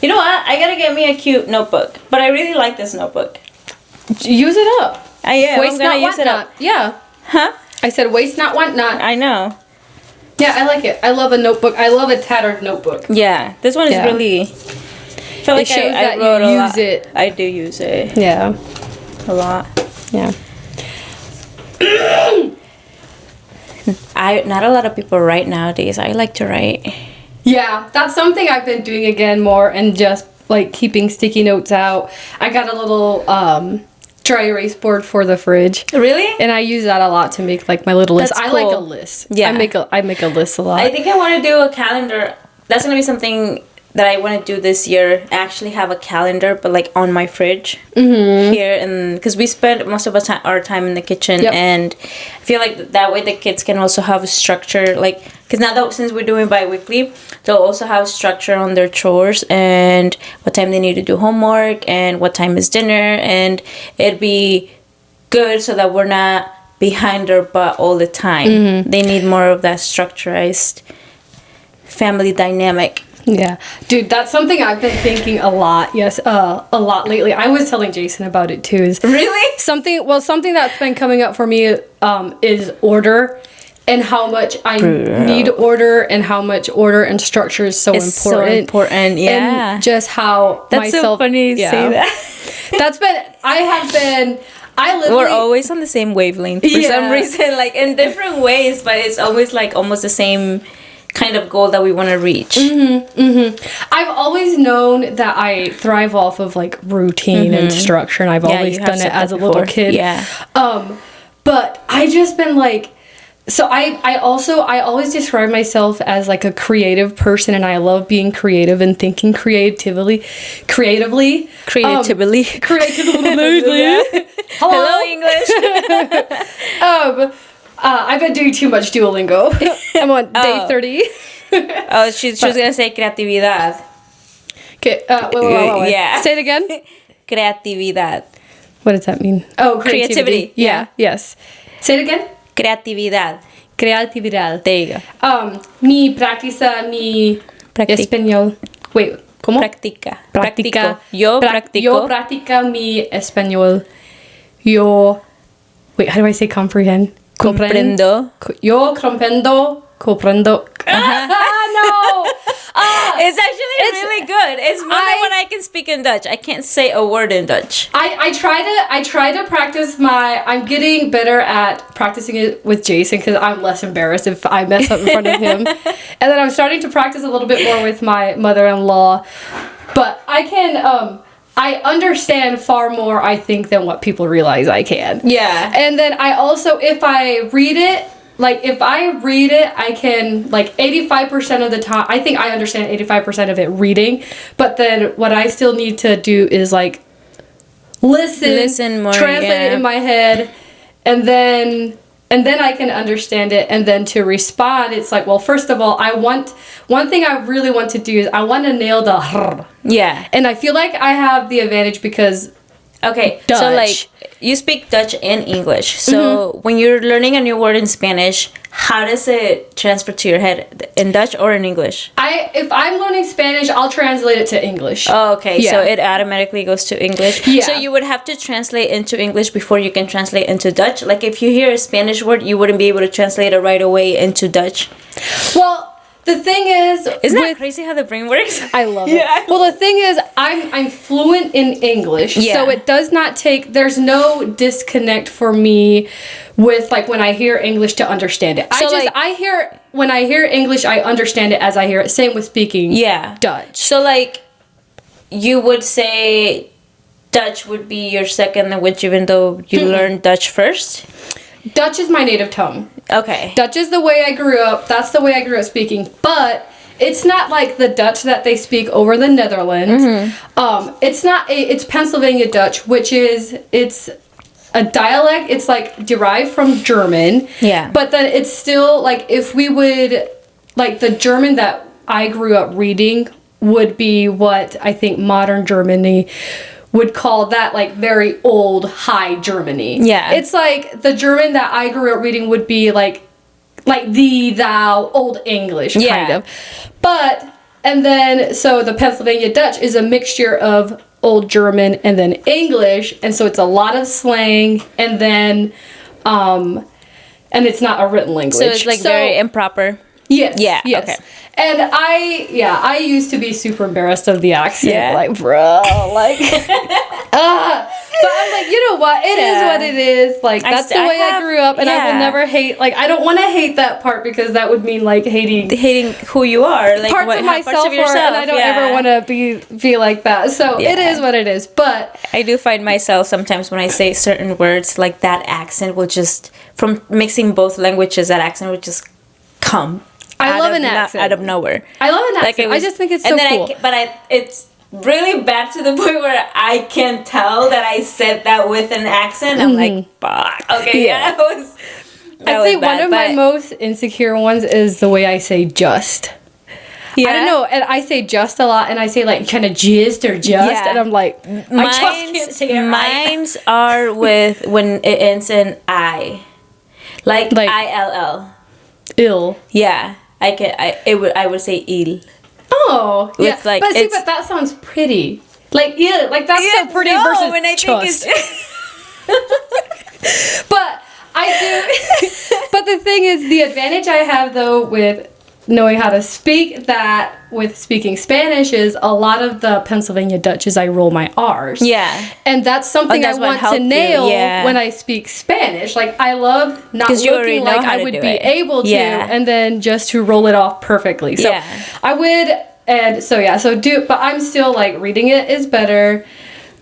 You know what? I gotta get me a cute notebook. But I really like this notebook. Use it up. I am. Waste I'm gonna not, use want it not. up. Yeah. Huh? I said waste not, want not. I know. Yeah, I like it. I love a notebook. I love a tattered notebook. Yeah. This one is Yeah. really... I feel like shows I that wrote you a use lot. it. I do use it Yeah. a lot. Yeah. Not a lot of people write nowadays. I like to write. Yeah, that's something I've been doing again more, and just like keeping sticky notes out. I got a little dry erase board for the fridge. Really? And I use that a lot to make like my little list. That's I like a cool. list. Yeah. I make a list a lot. I think I want to do a calendar. That's gonna be something that I want to do this year. Actually, have a calendar, but like on my fridge here, and because we spend most of our time in the kitchen, Yep. and I feel like that way the kids can also have a structure. Like, because now that since we're doing bi-weekly, they'll also have structure on their chores and what time they need to do homework and what time is dinner, and it'd be good so that we're not behind our butt all the time. They need more of that structurized family dynamic. Yeah, dude, that's something I've been thinking a lot. Yes, a lot lately. I was telling Jason about it too. Is Really? something that's been coming up for me is order, and how much I need order, and how much order and structure is so important. So important, yeah. And just how That's so funny you say that. I literally... We're always on the same wavelength for some reason, like in different ways, but it's always like almost the same kind of goal that we want to reach. I've always known that I thrive off of like routine and structure, and I've always you have done it said as that a little before. kid. Yeah. But I just been like, so I always describe myself as like a creative person, and I love being creative and thinking creatively. Creatively. Creatively. Hello, English. I've been doing too much Duolingo. I'm on day 30. Oh, she was gonna say creatividad. Okay, wait. Yeah. Say it again. Creatividad. What does that mean? Oh, creativity. Yeah. Yes. Say it again. Creatividad. Creatividad. There you go. Mi practica mi español. Wait, ¿cómo? Practica. Practica. Yo Yo practico. practica mi español. Wait, how do I say comprehend? Comprendo. Yo comprendo. No. It's actually really good. It's more than what I can speak in Dutch. I can't say a word in Dutch. I try to practice I'm getting better at practicing it with Jason, because I'm less embarrassed if I mess up in front of him. And then I'm starting to practice a little bit more with my mother-in-law. But I understand far more, I think, than what people realize I can. Yeah. And then I also, if I read it, I can, like, 85% of the time, I think I understand 85% of it reading, but then what I still need to do is, like, listen more, translate it in my head, and then I can understand it, and then to respond, it's like, well, first of all, one thing I really want to do is I want to nail the hr. Yeah. And I feel like I have the advantage because... Okay, Dutch. so like you speak Dutch and English. So when you're learning a new word in Spanish, how does it transfer to your head? In Dutch or in English? If I'm learning Spanish, I'll translate it to English. Oh, okay. Yeah. So it automatically goes to English. Yeah. So you would have to translate into English before you can translate into Dutch. Like if you hear a Spanish word, you wouldn't be able to translate it right away into Dutch. Well, the thing is... Isn't that crazy how the brain works? I love it. Yeah. Well, the thing is, I'm fluent in English, Yeah. so it does not take... There's no disconnect for me with, like, when I hear English to understand it. So, When I hear English, I understand it as I hear it. Same with speaking Dutch. So, like, you would say Dutch would be your second language even though you learned Dutch first? Dutch is my native tongue. Okay. Dutch is the way I grew up. That's the way I grew up speaking. But it's not like the Dutch that they speak over the Netherlands. It's Pennsylvania Dutch, which is, it's a dialect. It's like derived from German. Yeah. But then it's still like, if we would, like the German that I grew up reading would be what I think modern Germany would call that, like, very old high Germany. Yeah. It's like the German that I grew up reading would be like thou old English kind of. But And then, so the Pennsylvania Dutch is a mixture of Old German and then English. And so it's a lot of slang. And then, and it's not a written language. So it's like very improper. Yes. Yeah. Yes. Okay. And I used to be super embarrassed of the accent. Yeah. Like, bro, like, but I'm like, you know what? It is what it is. Like, that's the way I grew up, and I will never hate. Like, I don't want to hate that part because that would mean like hating who you are, like parts of myself, and I don't ever want to be like that. So it is what it is. But I do find myself sometimes when I say certain words, like that accent will just, from mixing both languages, that accent would just come. I love an accent out of nowhere. I love an accent. I just think it's so cool. It's really bad to the point where I can tell that I said that with an accent. I'm like, fuck. Okay, yeah. I think one of my most insecure ones is the way I say just. Yeah. I don't know, and I say just a lot, and I say like kind of just or just, and I'm like, I just can't say it right. Mine's are with when it ends in I, like ILL. Ill. Yeah. I would say il. Oh, yeah. With, like, but that sounds pretty. Like, yeah, like that's so pretty versus when I trust. But I do. But the thing is, the advantage I have though with knowing how to speak that with speaking Spanish is a lot of the Pennsylvania Dutch is I roll my R's. Yeah. And that's something I want to nail when I speak Spanish. Like, I love not looking like I would be able to, and then just to roll it off perfectly. So I would, but I'm still like reading it is better.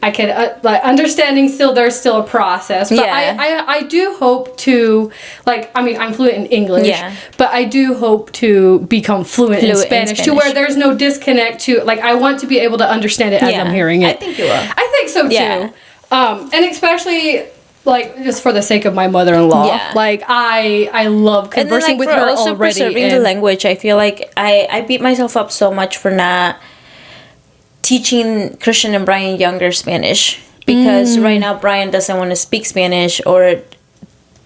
I can like understanding still there's still a process, but I do hope to I'm fluent in English, but I do hope to become fluent in Spanish to where there's no disconnect to like I want to be able to understand it as I'm hearing it. I think you will. I think so too. And especially like just for the sake of my mother-in-law, like I love conversing with her also already. Preserving the language, I feel like I beat myself up so much for not teaching Christian and Brian younger Spanish because right now Brian doesn't want to speak Spanish or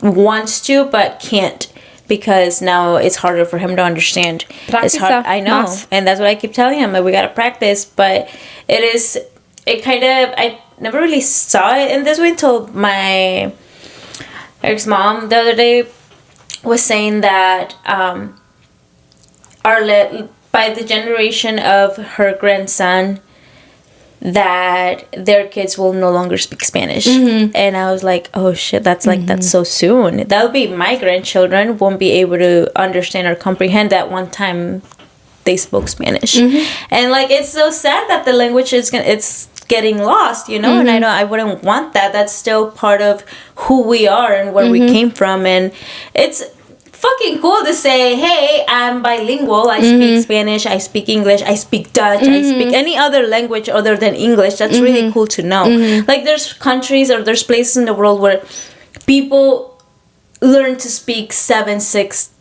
wants to but can't because now it's harder for him to understand. It's hard. I know, and that's what I keep telling him. Like, we gotta practice, but I never really saw it in this way until my Eric's mom the other day was saying that by the generation of her grandson that their kids will no longer speak Spanish. And I was like, oh shit, that's like that's so soon. That'll be my grandchildren won't be able to understand or comprehend that one time they spoke Spanish. And like it's so sad that the language it's getting lost, you know, and I wouldn't want that. That's still part of who we are and where we came from, and it's fucking cool to say, hey, I'm bilingual. I speak Spanish, I speak English, I speak Dutch, I speak any other language other than English. That's really cool to know. Like there's countries or there's places in the world where people learn to speak 7, 6.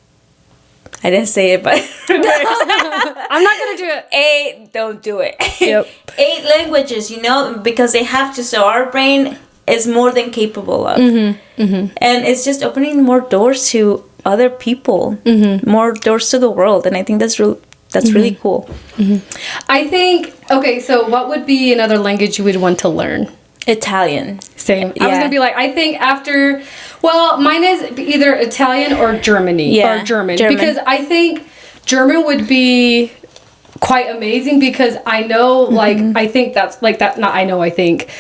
I didn't say it, but I'm not gonna do it. 8, don't do it. Yep. 8 languages, you know, because they have to. So our brain is more than capable of, and it's just opening more doors to other people, more doors to the world, and I think that's really cool. I think so what would be another language you would want to learn? Italian. Same. I was gonna be like, I think after, mine is either Italian or Germany or German because I think German would be quite amazing because I know I think that's like that. Not I know. I think.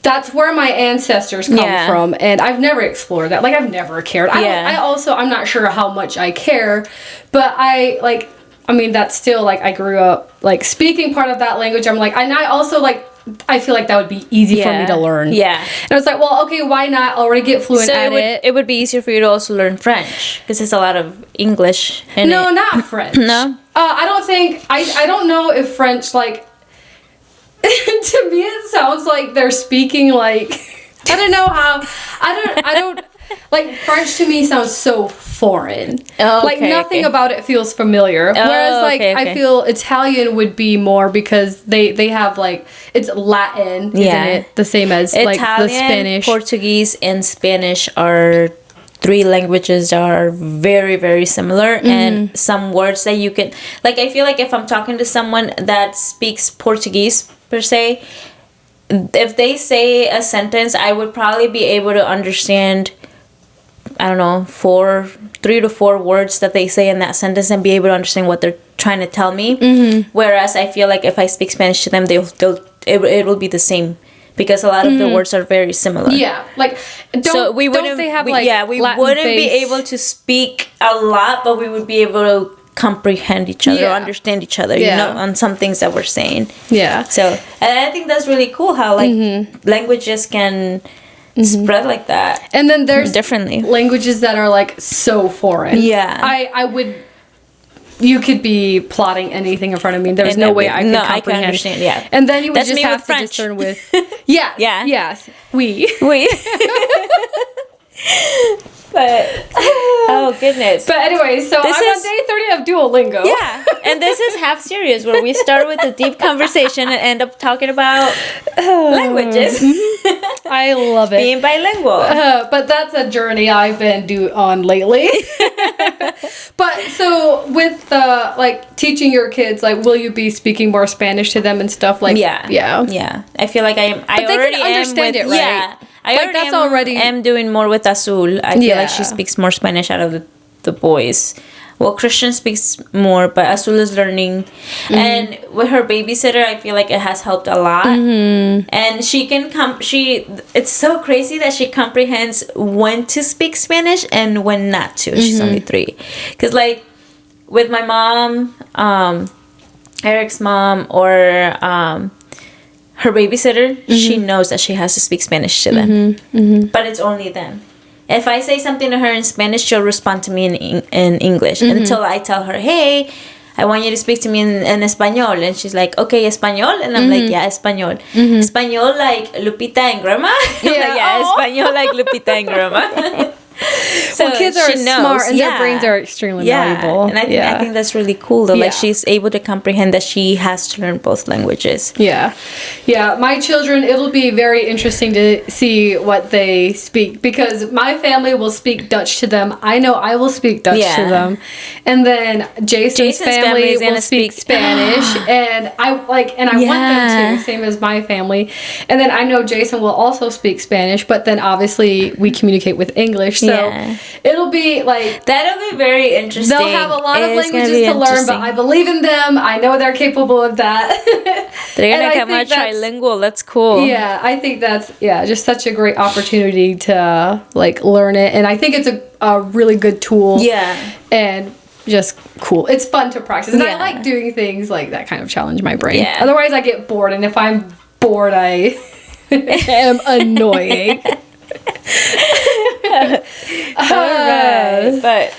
That's where my ancestors come from, and I've never explored that. Like, I've never cared. I'm not sure how much I care, but that's still, like, I grew up, like, speaking part of that language. I'm like, and I also, like, I feel like that would be easy for me to learn. Yeah. And I was like, well, okay, why not already get fluent at it? It would be easier for you to also learn French, because there's a lot of English in it. No, not French. No? I don't know if French, like, to me it sounds like they're speaking like I don't know how I don't like French to me sounds so foreign. Like nothing about it feels familiar. Whereas I feel Italian would be more because they have like it's Latin, isn't it? The same as Italian, like the Spanish. Portuguese and Spanish are three languages are very, very similar, and some words that you can, like, I feel like if I'm talking to someone that speaks Portuguese per se, if they say a sentence, I would probably be able to understand, I don't know, 3 to 4 words that they say in that sentence and be able to understand what they're trying to tell me. Whereas I feel like if I speak Spanish to them, it will be the same, because a lot of the words are very similar. Yeah, like don't they have like we Latin wouldn't be base? able to speak a lot, but we would be able to comprehend each other, or understand each other, you know, on some things that we're saying. Yeah. So, and I think that's really cool how like languages can spread like that. And then there's differently languages that are like so foreign. Yeah. I would. You could be plotting anything in front of me. There's no way I could comprehend. I can understand. Yeah. And then you would That's just me have with to French. discern with. Yeah. Yeah. Yes. We. But oh goodness. But anyway, so I'm on day 30 of Duolingo. Yeah, and this is half serious, where we start with a deep conversation and end up talking about languages. I love it. Being bilingual. But that's a journey I've been on lately. But so with the like teaching your kids, like, will you be speaking more Spanish to them and stuff like? Yeah. I feel like I am. But they can understand it, right? Yeah, I already am doing more with Azul. I feel like she speaks more Spanish out of the boys. Well, Christian speaks more, but Azul is learning. And with her babysitter, I feel like it has helped a lot. And she can it's so crazy that she comprehends when to speak Spanish and when not to. She's only 3. Because, like, with my mom, Eric's mom, or her babysitter, she knows that she has to speak Spanish to them. But it's only them. If I say something to her in Spanish, she'll respond to me in English until I tell her, hey, I want you to speak to me in Español. And she's like, okay, Español? And I'm like, yeah, Español. Español like Lupita and Grandma? Yeah, Español like Lupita and Grandma. So kids are smart and their brains are extremely valuable. And I think that's really cool though. Like, she's able to comprehend that she has to learn both languages. Yeah. My children, it'll be very interesting to see what they speak, because my family will speak Dutch to them. I know I will speak Dutch to them, and then Jason's family will speak Spanish, and I want them to, same as my family. And then I know Jason will also speak Spanish, but then obviously we communicate with English. So it'll be like... That'll be very interesting. They'll have a lot of languages to learn, but I believe in them. I know they're capable of that. They're going to come out trilingual. That's cool. Yeah, I think that's just such a great opportunity to like learn it. And I think it's a really good tool. Yeah. And just cool. It's fun to practice. And I like doing things like that kind of challenge my brain. Yeah. Otherwise I get bored. And if I'm bored, I am annoying. Alright, but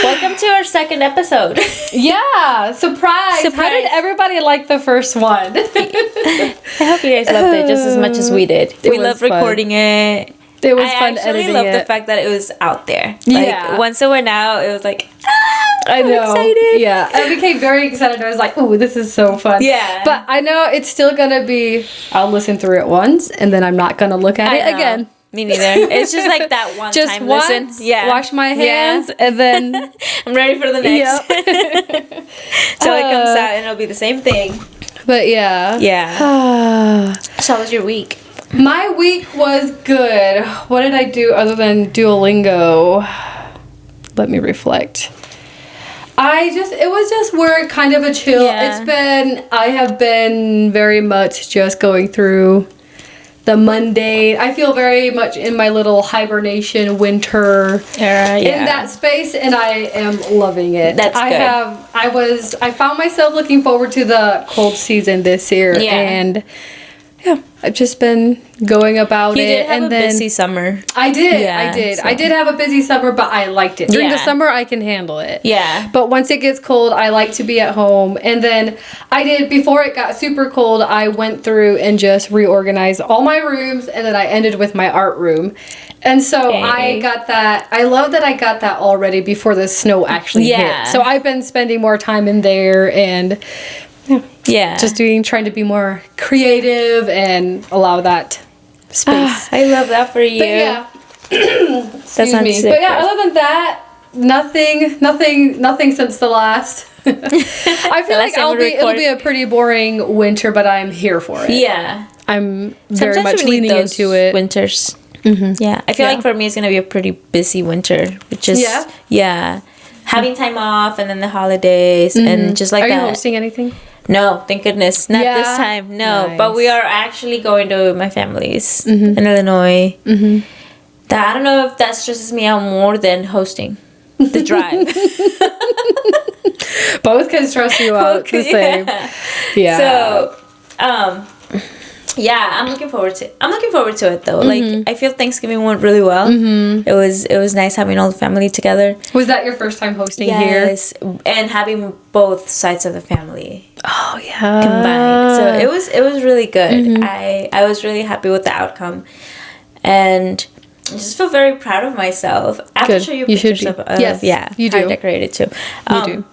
welcome to our second episode. Yeah, surprise! How did everybody like the first one? I hope you guys loved it just as much as we did. We loved recording it. It was fun editing it. I actually loved the fact that it was out there. Like, once it went out, it was like, I know. Excited. Yeah, I became very excited. I was like, ooh, this is so fun. Yeah. But I know it's still gonna be, I'll listen through it once, and then I'm not gonna look at it again. Me neither. It's just like that one time listen. Yeah. Wash my hands, and then I'm ready for the next. So it comes out and it'll be the same thing. But yeah. So how was your week? My week was good. What did I do other than Duolingo? Let me reflect. It was just work, kind of a chill. Yeah. I have been very much just going through the mundane. I feel very much in my little hibernation winter era, in that space, and I am loving it. That's good. I found myself looking forward to the cold season this year, and I've just been going about it. You did have a busy summer. I did. I did have a busy summer, but I liked it. During the summer, I can handle it. Yeah. But once it gets cold, I like to be at home. And then before it got super cold, I went through and just reorganized all my rooms, and then I ended with my art room. And so I got that. I love that I got that already before the snow actually hit. So I've been spending more time in there, and just trying to be more creative and allow that space. I love that for you. But Excuse sounds me. sick. But yeah, other than that, nothing since the last. I feel like it'll be a pretty boring winter, but I'm here for it. Yeah. I'm very Sometimes much we need leaning those into it. winters. Yeah. I feel like for me it's gonna be a pretty busy winter, which is having time off and then the holidays and just like Are that. you hosting anything? No, thank goodness. Not this time. No. But we are actually going to my family's in Illinois. That I don't know if that stresses me out more than hosting the drive. Both can stress you out the same. Yeah. So, yeah, I'm looking forward to it though. Like I feel Thanksgiving went really well. It was nice having all the family together. Was that your first time hosting here? Yes, and having both sides of the family Oh yeah. combined. So it was really good. I was really happy with the outcome, and I just feel very proud of myself. I have to show you pictures of yes, you do. how I decorated too. You do.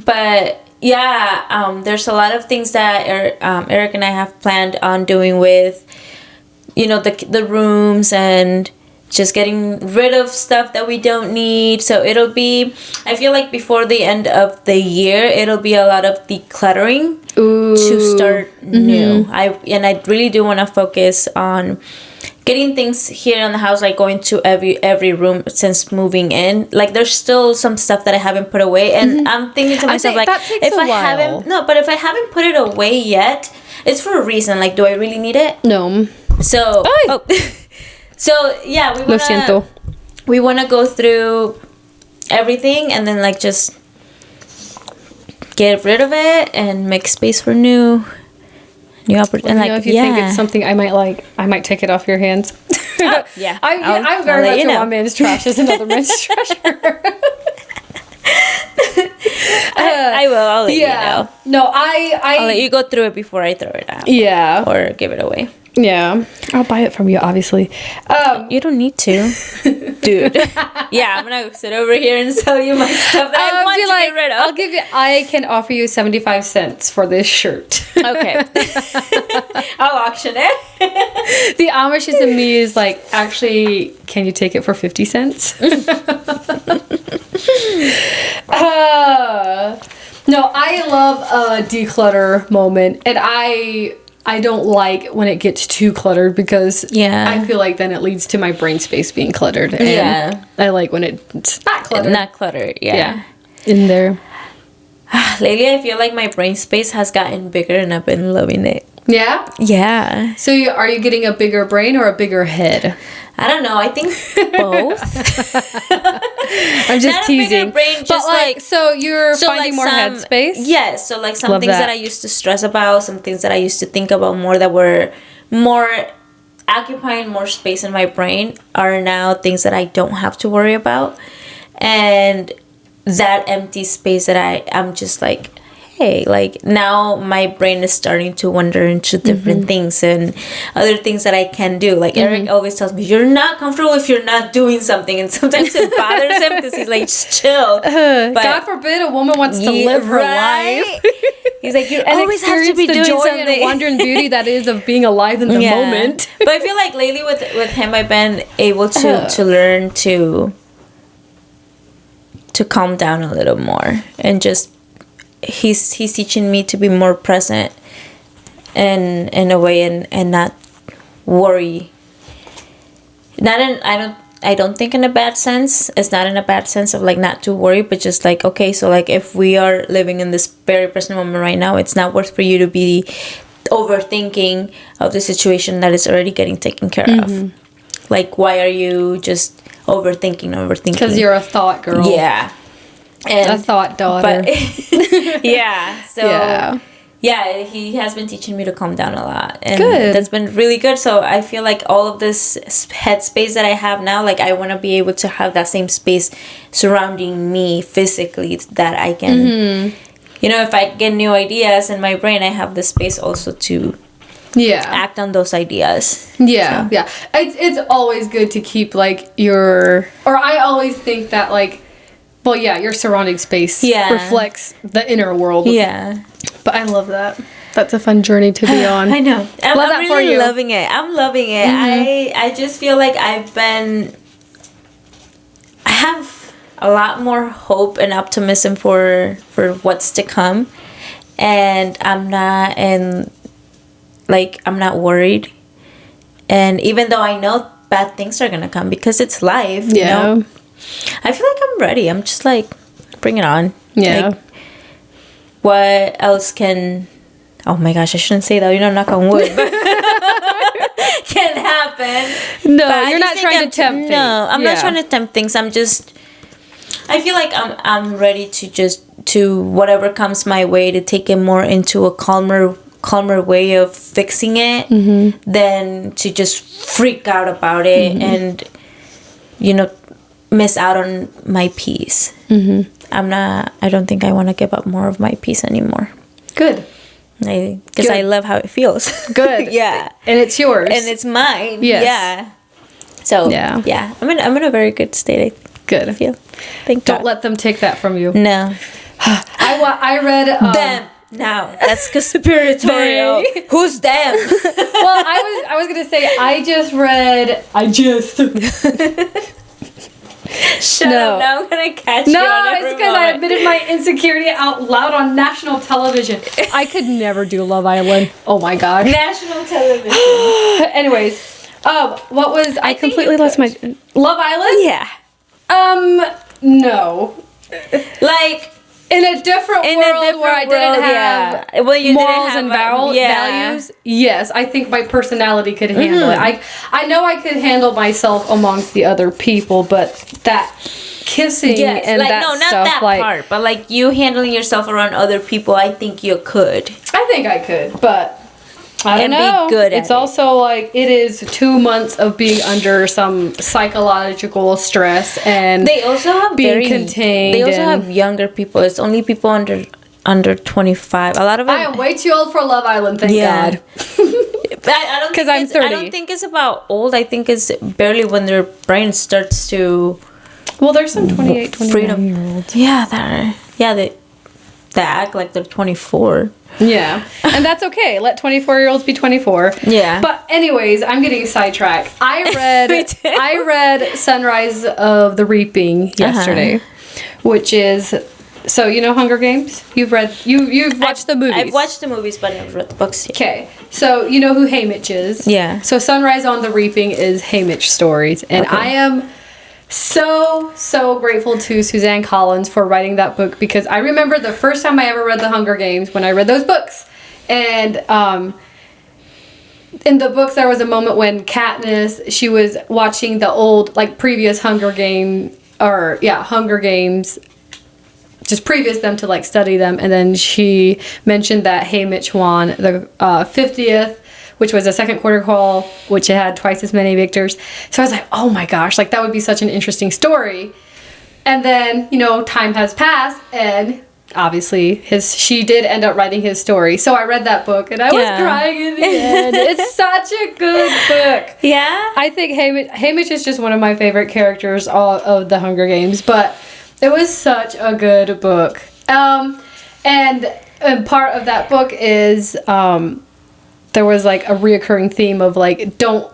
But yeah, there's a lot of things that Eric and I have planned on doing with, the rooms and just getting rid of stuff that we don't need. So it'll be, I feel like before the end of the year, it'll be a lot of decluttering to start new. I really do want to focus on getting things here in the house, like going to every room since moving in. Like there's still some stuff that I haven't put away, and I'm thinking to myself like, if I haven't put it away yet, it's for a reason. Like, do I really need it? No. So so yeah, we wanna go through everything and then like just get rid of it and make space for new opportunities. If you think it's something I might like, I might take it off your hands. Yeah. I'm very much one man's trash is another man's treasure. I will. I'll let you know. No, I'll let you go through it before I throw it out. Yeah. Or give it away. Yeah. I'll buy it from you, obviously. You don't need to. Dude. Yeah, I'm going to sit over here and sell you my stuff that I want to get rid of. I can offer you 75 cents for this shirt. Okay. I'll auction it. The Amishes in me is like, actually, can you take it for 50 cents? No, I love a declutter moment, and I don't like when it gets too cluttered because I feel like then it leads to my brain space being cluttered. And I like when it's not cluttered. Not cluttered, yeah. In there. Lately, I feel like my brain space has gotten bigger and I've been loving it. Yeah? Yeah. So are you getting a bigger brain or a bigger head? I don't know. I think both. I'm just not teasing. A bigger brain, just like so you're finding more headspace? Yes. So like some things that I used to stress about, some things that I used to think about more that were more occupying more space in my brain are now things that I don't have to worry about. And that empty space that I'm just like, hey, like now my brain is starting to wander into different things and other things that I can do. Like Eric always tells me, you're not comfortable if you're not doing something, and sometimes it bothers him because he's like, just chill. But God forbid a woman wants to live her life. He's like, you always have to be doing joy something. And wonder and beauty that is of being alive in the moment. But I feel like lately with him, I've been able to learn to calm down a little more, and just he's teaching me to be more present in a way and not worry. I don't think in a bad sense. It's not in a bad sense of like not to worry, but just like, okay, so like if we are living in this very present moment right now, it's not worth for you to be overthinking of the situation that is already getting taken care of. Like, why are you just overthinking? Because you're a thought girl. Yeah. And a thought daughter. But, yeah. So yeah, he has been teaching me to calm down a lot. And that's been really good. So I feel like all of this headspace that I have now, like I want to be able to have that same space surrounding me physically, that I can, if I get new ideas in my brain, I have the space also to act on those ideas. Yeah. It's always good to keep like I always think that like, well, your surrounding space reflects the inner world. Yeah. But I love that. That's a fun journey to be on. I know. I'm really loving it. I'm loving it. I just feel like I've been have a lot more hope and optimism for what's to come, and I'm not worried. And even though I know bad things are gonna come because it's life, you know, I feel like I'm ready. I'm just like, bring it on. Yeah. Like, what else can? Oh my gosh, I shouldn't say that. You know, knock on wood. Can happen. No, you're not trying to tempt things. No, I'm not trying to tempt things. I feel like I'm ready to whatever comes my way, to take it more into a calmer way of fixing it than to just freak out about it and, you know, miss out on my peace. I don't think I want to give up more of my peace anymore. Good. Because I love how it feels. Good. Yeah. And it's yours. And it's mine. Yes. Yeah. So, yeah. I'm in a very good state, Good. I feel. Thank Don't God. let them take that from you. No. I read... them. Now, that's conspiratorial. Who's them? Well, I was going to say, I just... Shut up. Now I'm going to catch you on every it's because I admitted my insecurity out loud on national television. I could never do Love Island. Oh my gosh. National television. Anyways, what was... I completely lost my... Love Island? Yeah. No. Like... In a different world where I didn't have morals and values, yes, I think my personality could handle it. I know I could handle myself amongst the other people, but that kissing and like, that no, not stuff, that like, part, but like you handling yourself around other people, I think you could. I think I could, but I don't know. Be good at it's also like it is 2 months of being under some psychological stress, and they also have being contained. They also have younger people. It's only people under 25. A lot of them. I am way too old for Love Island. Thank God. I don't because I'm 30. I don't think it's about old. I think it's barely when their brain starts to. Well, there's some 28, 29-year-olds. Yeah, they act like they're 24. Yeah, and that's okay. Let 24-year-olds be 24. Yeah. But anyways, I'm getting sidetracked. I read Sunrise of the Reaping yesterday, which is, so you know Hunger Games? You've watched the movies. I've watched the movies, but I haven't read the books yet. Okay, so you know who Haymitch is? Yeah. So Sunrise on the Reaping is Haymitch stories, and I am so grateful to Suzanne Collins for writing that book, because I remember the first time I ever read The Hunger Games when I read those books. And in the books there was a moment when Katniss, she was watching the old, like, previous Hunger Games, just previous them to, like, study them, and then she mentioned that Haymitch won the 50th, which was a second quarter call, which had twice as many victors. So I was like, oh my gosh, like that would be such an interesting story. And then, you know, time has passed, and obviously she did end up writing his story. So I read that book, and I was crying in the end. It's such a good book. Yeah. I think Haymitch is just one of my favorite characters of the Hunger Games, but it was such a good book. And part of that book is... there was like a reoccurring theme of like don't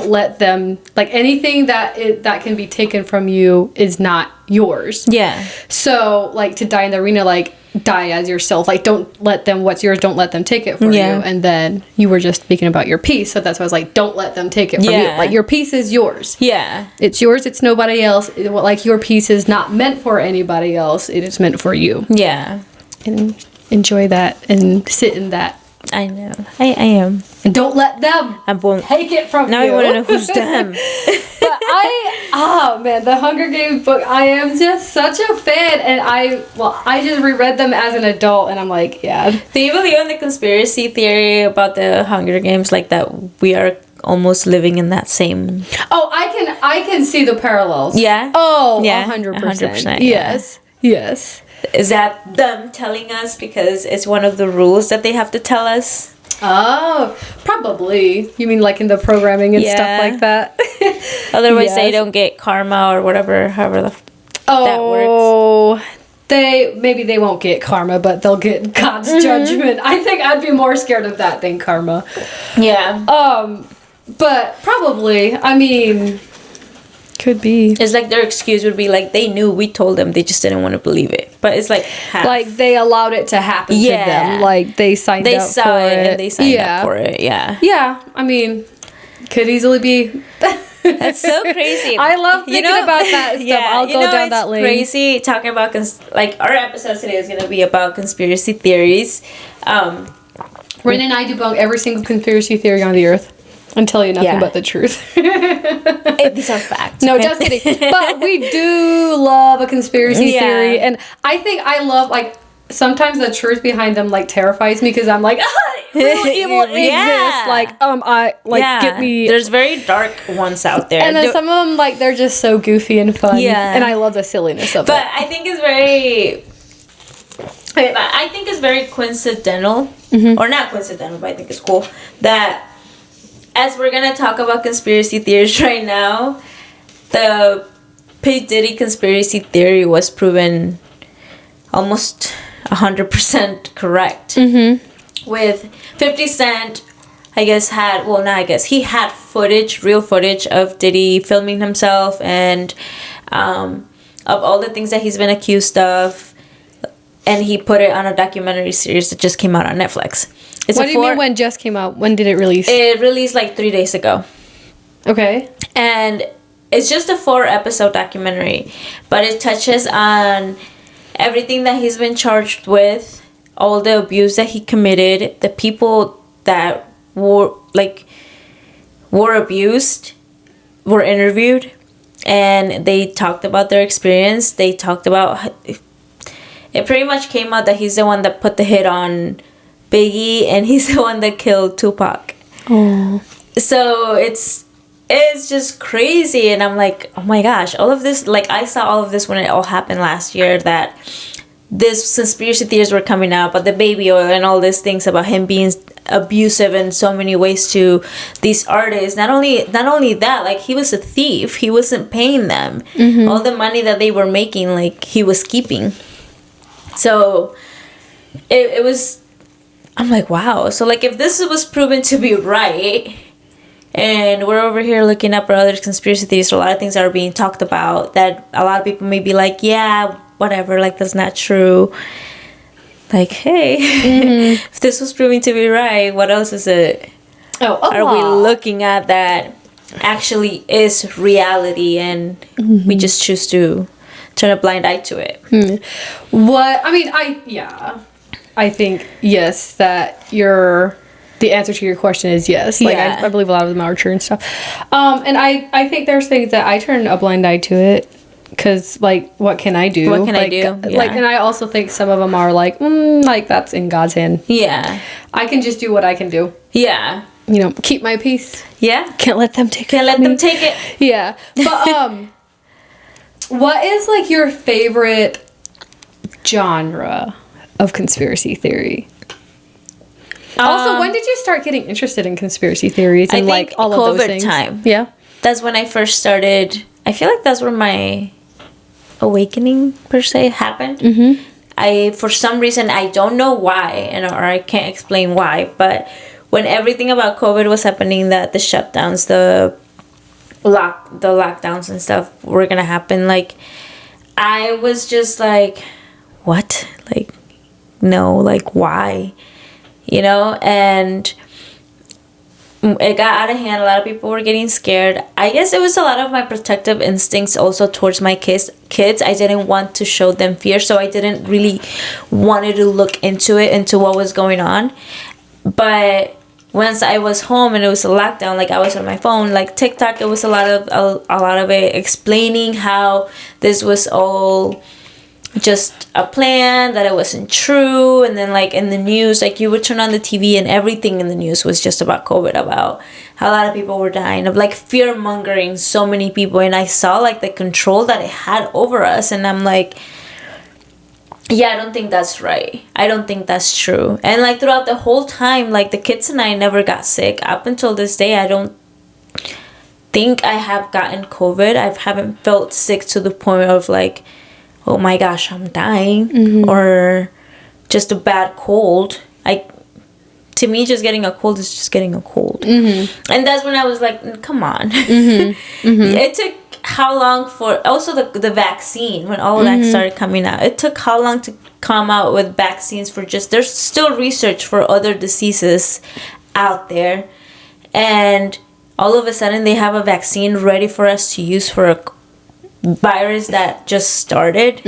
let them, like, anything that can be taken from you is not yours. Yeah. So like to die in the arena, like die as yourself. Like don't let them, what's yours, don't let them take it from you. And then you were just speaking about your peace, so that's why I was like, don't let them take it from you. Like your peace is yours. Yeah. It's yours. It's nobody else. Like your peace is not meant for anybody else. It is meant for you. Yeah. And enjoy that and sit in that. I know. I am. And don't let them take it from you. Now I want to know who's them. But oh man, the Hunger Games book, I am just such a fan. And I just reread them as an adult, and I'm like, yeah. Do you believe in the conspiracy theory about the Hunger Games, like that we are almost living in that same... Oh, I can see the parallels. Yeah? Oh, yeah, 100%. 100%. Yes. Yeah. Yes. Is that them telling us because it's one of the rules that they have to tell us? Oh, probably. You mean like in the programming and stuff like that? Otherwise they don't get karma or whatever, however that works. Maybe they won't get karma, but they'll get God's judgment. I think I'd be more scared of that than karma. Yeah. But probably, I mean... Could be. It's like their excuse would be like, they knew, we told them, they just didn't want to believe it. But it's like half. Like they allowed it to happen to them. Like they signed up saw for it it. and they signed up for it. Yeah. Yeah. I mean, could easily be. That's so crazy. I love thinking about that stuff. I'll go down that lane. Crazy talking about like our episode today is gonna be about conspiracy theories. Ren and I debunk every single conspiracy theory on the earth and tell you nothing but the truth. These are facts. No, just kidding. But we do love a conspiracy theory, and I think I love like. Sometimes the truth behind them like terrifies me because I'm like, real evil exists. Like, get me. There's very dark ones out there, and then some of them like they're just so goofy and fun. Yeah, and I love the silliness of it. But I think it's very coincidental, or not coincidental, but I think it's cool that as we're gonna talk about conspiracy theories right now, the P. Diddy conspiracy theory was proven almost 100% correct. With 50 Cent, he had real footage of Diddy filming himself and of all the things that he's been accused of, and he put it on a documentary series that just came out on Netflix. What do you mean when just came out? When did it release? It released like 3 days ago. Okay. And it's just a 4-episode documentary, but it touches on everything that he's been charged with, all the abuse that he committed, the people that were abused were interviewed, and they talked about their experience. They talked about it. Pretty much came out that he's the one that put the hit on Biggie, and he's the one that killed Tupac. Oh. So it's just crazy, and I'm like, oh my gosh, all of this, like I saw all of this when it all happened last year, that this conspiracy theories were coming out about the baby oil and all these things about him being abusive in so many ways to these artists. Not only that, like he was a thief. He wasn't paying them. All the money that they were making, like he was keeping. So it was, I'm like, wow. So like if this was proven to be right, and we're over here looking up for other conspiracy theories, a lot of things that are being talked about that a lot of people may be like, yeah, whatever, like that's not true. Like, hey, if this was proving to be right, what else is it? Are we looking at that actually is reality, and we just choose to turn a blind eye to it? I think yes, that the answer to your question is yes. Like I believe a lot of them are true and stuff. And I think there's things that I turn a blind eye to it. Because, like, what can I do? What can I do? Yeah. Like, and I also think some of them are like, like, that's in God's hand. Yeah. I can just do what I can do. Yeah. You know, keep my peace. Yeah. Can't let them take it. Can't let them take it. Yeah. But, what is, like, your favorite genre of conspiracy theory? Also, when did you start getting interested in conspiracy theories and, like, all of those things? time. Yeah. That's when I first started. I feel like that's where my awakening per se happened. For some reason, I don't know why, or I can't explain why, but when everything about COVID was happening, that the shutdowns, the lockdowns and stuff were gonna happen, like I was just like, what? Like, no, like why? You know, and it got out of hand. A lot of people were getting scared. I guess it was a lot of my protective instincts also towards my kids. I didn't want to show them fear, so I didn't really wanted to look into what was going on. But once I was home and it was a lockdown, like I was on my phone, like TikTok, it was a lot of it explaining how this was all just a plan, that it wasn't true. And then like in the news, like you would turn on the TV and everything in the news was just about COVID, about how a lot of people were dying, of like fear mongering so many people. And I saw like the control that it had over us, and I'm like, yeah, I don't think that's right. I don't think that's true. And like throughout the whole time, like the kids and I never got sick. Up until this day, I don't think I have gotten COVID. I haven't felt sick to the point of like, oh my gosh, I'm dying, or just a bad cold. To me, just getting a cold is just getting a cold. And that's when I was like, come on. It took how long for also the vaccine when all of that started coming out. It took how long to come out with vaccines for just there's still research for other diseases out there, and all of a sudden they have a vaccine ready for us to use for a virus that just started.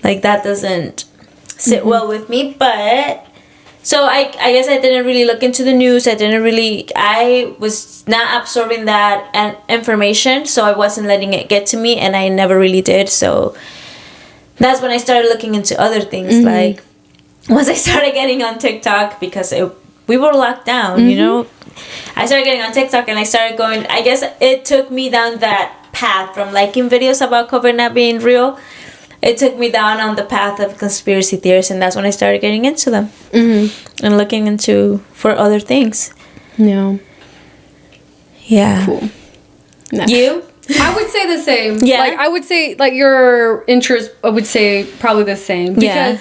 Like that doesn't sit well with me. But so I guess I didn't really look into the news. I was not absorbing that and information, so I wasn't letting it get to me, and I never really did. So that's when I started looking into other things. Like once I started getting on TikTok, because we were locked down, you know, I started getting on TikTok and I started going, I guess it took me down that path from liking videos about COVID not being real. It took me down on the path of conspiracy theories, and that's when I started getting into them and looking into for other things. Yeah. Cool. No. You? I would say the same. Yeah. Like I would say like your interest, I would say probably the same, because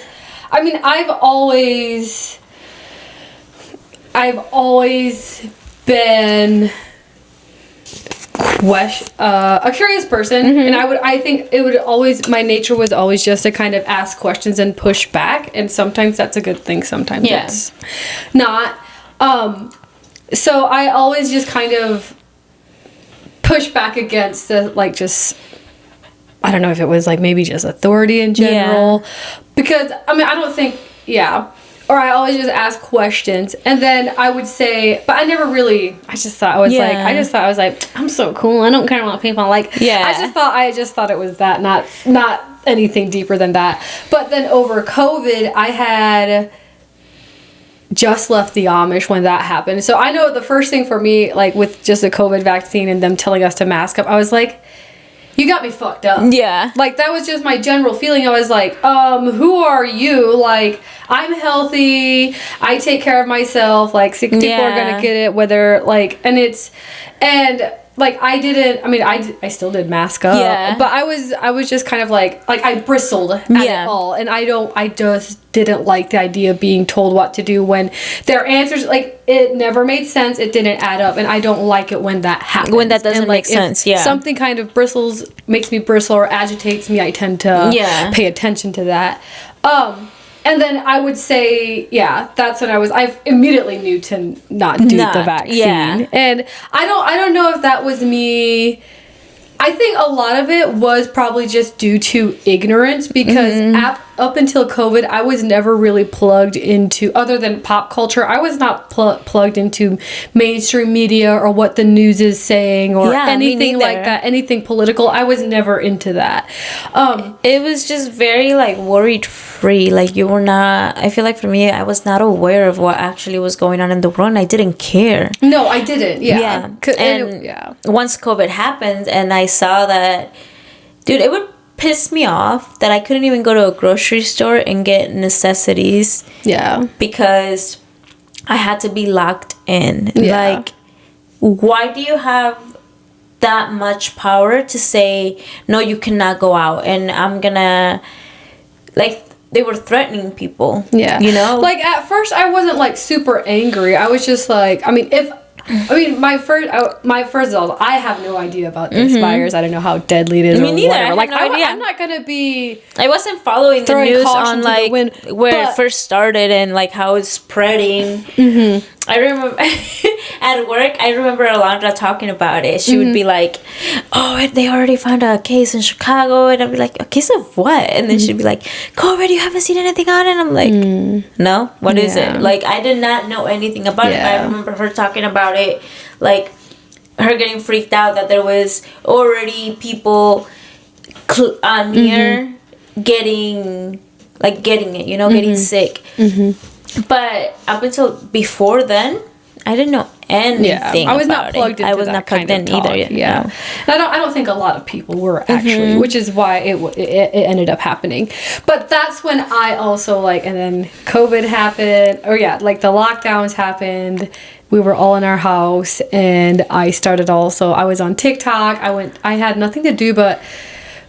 I mean I've always been a curious person, and I think it would always, my nature was always just to kind of ask questions and push back, and sometimes that's a good thing, sometimes it's not. So I always just kind of push back against the, like, just, I don't know if it was like maybe just authority in general, because I mean I don't think or I always just ask questions, and then I would say, but I never really, I just thought I was like, I'm so cool, I don't care about people, like, I just thought it was that, not anything deeper than that. But then over COVID, I had just left the Amish when that happened. So I know the first thing for me, like with just the COVID vaccine and them telling us to mask up, I was like, you got me fucked up. Yeah. Like, that was just my general feeling. I was like, who are you? Like, I'm healthy. I take care of myself. Like, sick people are going to get it, whether, like, and like, I still did mask up. Yeah. But I was just kind of like I bristled at it all. And I just didn't like the idea of being told what to do when their answers, like, it never made sense. It didn't add up. And I don't like it when that happens. When that doesn't make sense, something kind of makes me bristle or agitates me, I tend to pay attention to that. And then I would say, that's when I immediately knew to not do the vaccine. Yeah. And I don't know if that was me. I think a lot of it was probably just due to ignorance, because up until COVID, I was never really plugged into, other than pop culture, I was not plugged into mainstream media or what the news is saying or anything like that, anything political. I was never into that. It was just very, like, worried free. Like, you were not, I feel like for me, I was not aware of what actually was going on in the world, and I didn't care. No, I didn't. Yeah. And once COVID happened and I saw that, dude, it would piss me off that I couldn't even go to a grocery store and get necessities. Yeah. Because I had to be locked in. Yeah. Like, why do you have that much power to say, no, you cannot go out, and I'm gonna, like, they were threatening people. Yeah. You know? Like, at first I wasn't, like, super angry. I was just like, my first all, I have no idea about this virus. I don't know how deadly it is or neither. whatever. Like, I'm not gonna be. I wasn't following the news on, like, where it first started and, like, how it's spreading. I remember at work, Alondra talking about it. She would be like, oh, they already found a case in Chicago. And I'd be like, a case of what? And then she'd be like, COVID, you haven't seen anything on it? And I'm like, no, what is it? Like, I did not know anything about it. I remember her talking about it, like, her getting freaked out that there was already people near getting it, you know, getting sick. But up until before then, I didn't know anything. I was not plugged into. I was not plugged in either. Yeah, no. I don't think a lot of people were actually, which is why it ended up happening. But that's when I also, like, and then COVID happened, or like the lockdowns happened. We were all in our house, and I started also. I was on TikTok. I had nothing to do but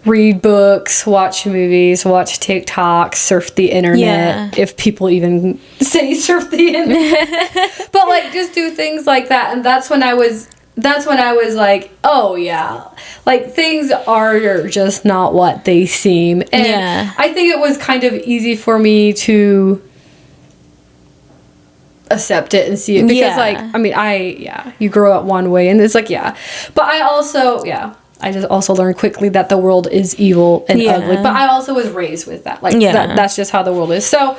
read books, watch movies, watch TikTok, surf the internet, if people even say surf the internet. But, like, just do things like that. And that's when I was that's when I was like, oh yeah, like things are just not what they seem. And I think it was kind of easy for me to accept it and see it because like, I mean, you grow up one way and it's like, but I also, I just also learned quickly that the world is evil and ugly, but I also was raised with that. Like, that's just how the world is. So,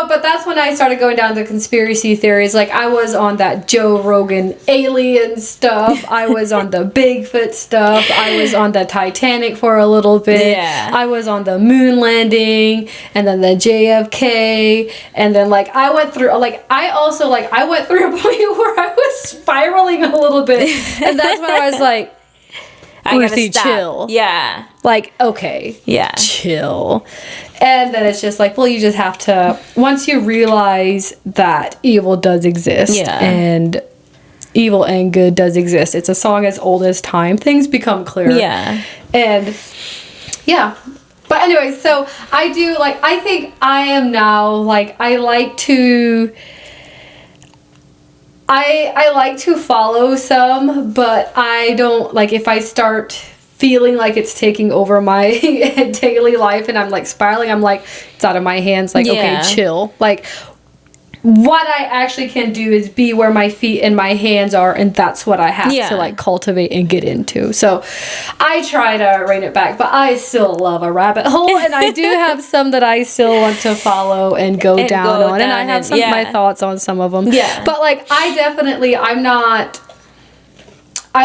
but that's when I started going down the conspiracy theories. Like, I was on that Joe Rogan alien stuff. I was on the Bigfoot stuff. I was on the Titanic for a little bit. I was on the moon landing and then the JFK. And then, like, I went through a point where I was spiraling a little bit. And that's when I was like, I gotta stop. Chill. Yeah. Like, okay. Yeah. Chill. And then it's just like, well, you just have to, once you realize that evil does exist and evil and good does exist, it's a song as old as time, things become clearer. Yeah. And but anyway, so I do, like, I think I am now, like, I like to follow some, but I don't, like, if I start feeling like it's taking over my daily life and I'm like spiraling, I'm like, it's out of my hands, like, okay, chill. Like, what I actually can do is be where my feet and my hands are, and that's what I have to like cultivate and get into. So I try to rein it back, but I still love a rabbit hole, and I do have some that I still want to follow and go down on, and I have some of my thoughts on some of them. Yeah. But like, I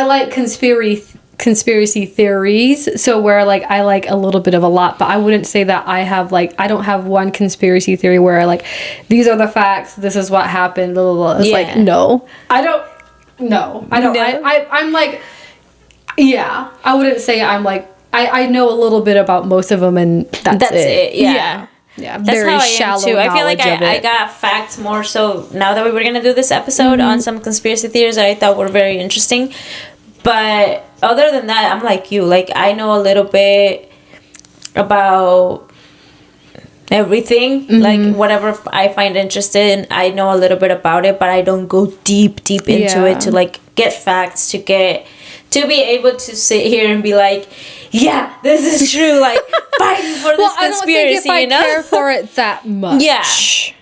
like conspiracy theories, so where like I like a little bit of a lot, but I wouldn't say that I don't have one conspiracy theory where like these are the facts, this is what happened, blah blah blah. It's like, no, I don't. I'm like, I wouldn't say I'm like, I know a little bit about most of them, and that's it. Yeah, that's very how I am too. I feel like I got facts more so now that we were gonna do this episode on some conspiracy theories that I thought were very interesting. But other than that, I'm like you. Like, I know a little bit about everything. Like, whatever I find interested, I know a little bit about it, but I don't go deep into it to, like, get facts, to be able to sit here and be like, yeah, this is true. Like, fighting for this conspiracy, I don't think if I care for it that much.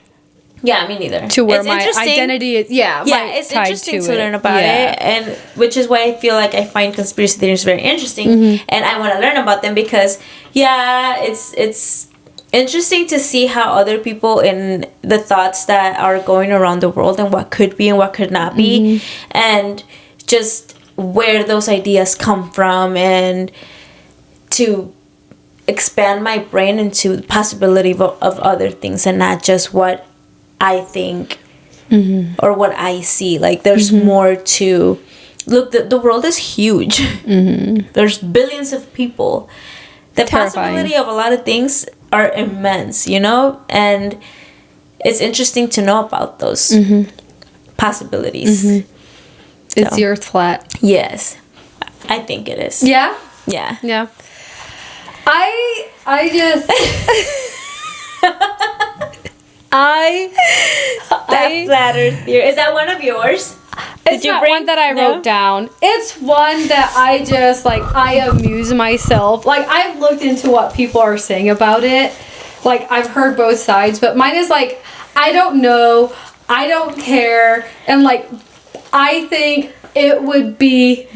Yeah, me neither. To where my identity is, it's interesting to learn about it, and which is why I feel like I find conspiracy theories very interesting, and I want to learn about them because, it's interesting to see how other people in the thoughts that are going around the world and what could be and what could not be, and just where those ideas come from, and to expand my brain into the possibility of other things and not just what I think or what I see. Like, there's more to look. The world is huge. There's billions of people. The possibility of a lot of things are immense, you know, and it's interesting to know about those possibilities. Is the earth flat? Yes, I think it is. Yeah. I just that flat earth theory. Is that one of yours? It's not one that I wrote down. It's one that I just, like, I amuse myself. Like, I've looked into what people are saying about it. Like, I've heard both sides, but mine is like, I don't know, I don't care, and like, I think it would be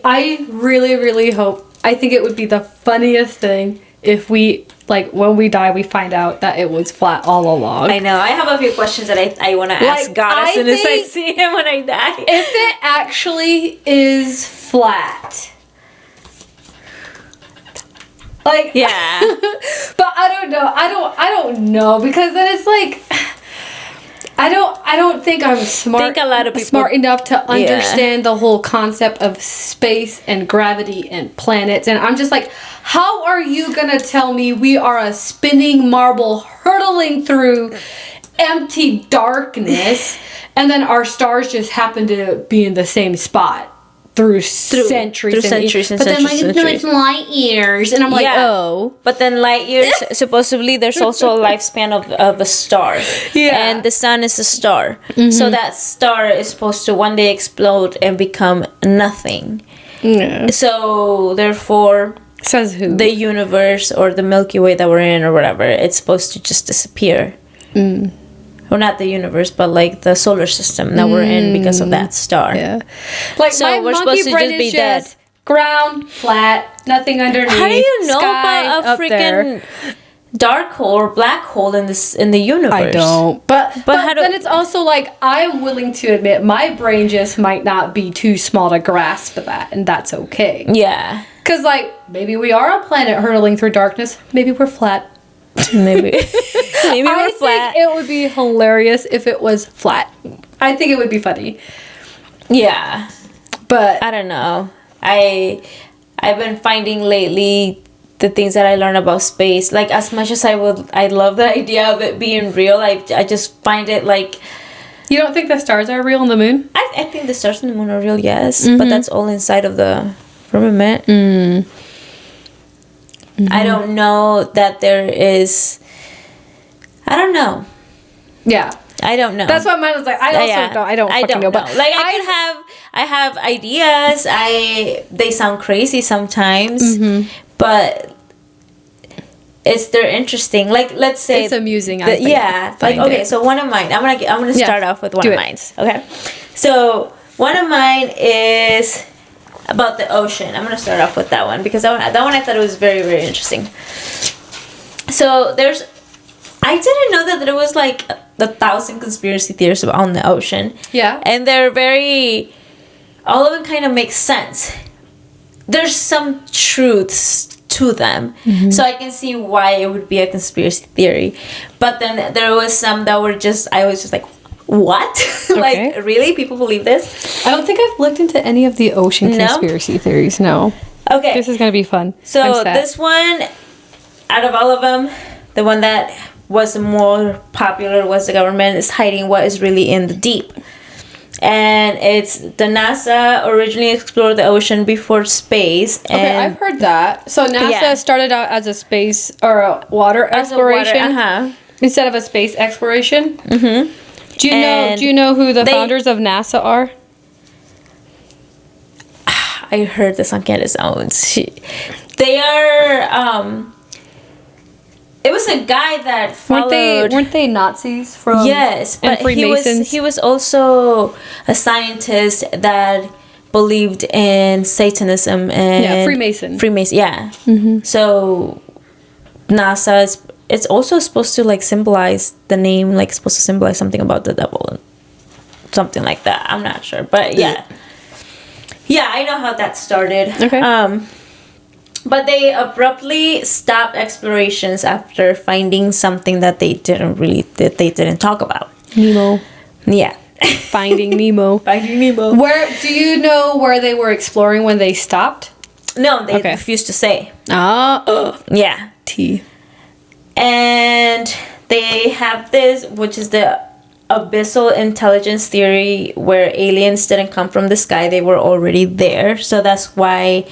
I really, really hope, I think it would be the funniest thing if we, like, when we die, we find out that it was flat all along. I know. I have a few questions that I want to ask God as soon as I see him when I die. If it actually is flat. Like, yeah. But I don't know. I don't know, because then it's like, I don't think I'm smart enough to understand the whole concept of space and gravity and planets, and I'm just like, how are you gonna tell me we are a spinning marble hurtling through empty darkness and then our stars just happen to be in the same spot? through centuries. Through centuries and but then, centuries. no, it's light years. And I'm like, oh. But then light years, supposedly, there's also a lifespan of a star. Yeah. And the sun is a star. So that star is supposed to one day explode and become nothing. Yeah. So, therefore, Says who? the universe or the Milky Way that we're in or whatever, it's supposed to just disappear. Well, not the universe, but like the solar system that we're in because of that star. Yeah. Like So my we're monkey supposed to brain just be is just ground, flat, nothing underneath. How do you know sky about a up there. freaking dark hole or black hole in the universe? I don't. But how do- then it's also like, I'm willing to admit my brain just might not be too small to grasp that, and that's okay. Yeah. Because, like, maybe we are a planet hurtling through darkness. Maybe we're flat. Maybe. Maybe I we're flat. think it would be hilarious if it was flat. I think it would be funny. Yeah. But I don't know. I've been finding lately the things that I learned about space. Like, as much as I love the idea of it being real, I just find it like... you don't think the stars are real on the moon? I think the stars on the moon are real, yes. But that's all inside of the firmament. I don't know that there is... I don't know. Yeah. I don't know. That's what mine was like. I also don't. I don't fucking know. But like I have ideas. They sound crazy sometimes, but they're interesting. Like, let's say it's amusing. I think. Yeah. Like, okay, so one of mine. I'm gonna start off with one of mine. Okay. So one of mine is about the ocean. I'm gonna start off with that one because that one I thought it was very, very interesting. So I didn't know that there was like 1,000 conspiracy theories on the ocean. Yeah. And they're all of them kind of make sense. There's some truths to them. So I can see why it would be a conspiracy theory. But then there was some that were I was just like, what? Okay. Like, really? People believe this? I don't think I've looked into any of the ocean conspiracy theories. No. Okay. This is gonna be fun. So this one, out of all of them, the one that was more popular was the government is hiding what is really in the deep. And it's the NASA originally explored the ocean before space. And Okay, I've heard that. So NASA started out as a space or a water exploration instead of a space exploration. Do you know who the founders of NASA are? I heard this on Candace Owens. They are it was a guy that followed. Weren't they Nazis from? Yes, but Freemasons? he was also a scientist that believed in Satanism and Freemason. Yeah. So NASA it's also supposed to like symbolize the name, like supposed to symbolize something about the devil, something like that. I'm not sure, but yeah, I know how that started. Okay. But they abruptly stopped explorations after finding something that they didn't talk about. Nemo. Yeah. Finding Nemo. Finding Nemo. Where do you know where they were exploring when they stopped? No, they refused to say. Yeah. T. And they have this, which is the abyssal intelligence theory, where aliens didn't come from the sky, they were already there. So that's the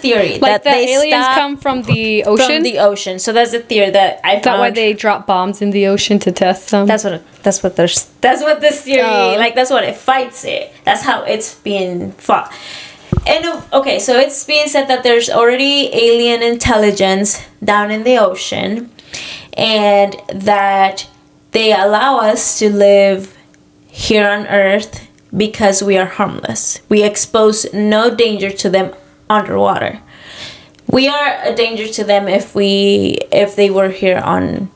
theory, like that the aliens come from the ocean. So that's the theory that I found. Is that why they drop bombs in the ocean to test them? That's what this theory, like, that's what it fights it. That's how it's being fought. And okay, so it's being said that there's already alien intelligence down in the ocean, and that they allow us to live here on Earth because we are harmless. We expose no danger to them underwater. We are a danger to them if they were here on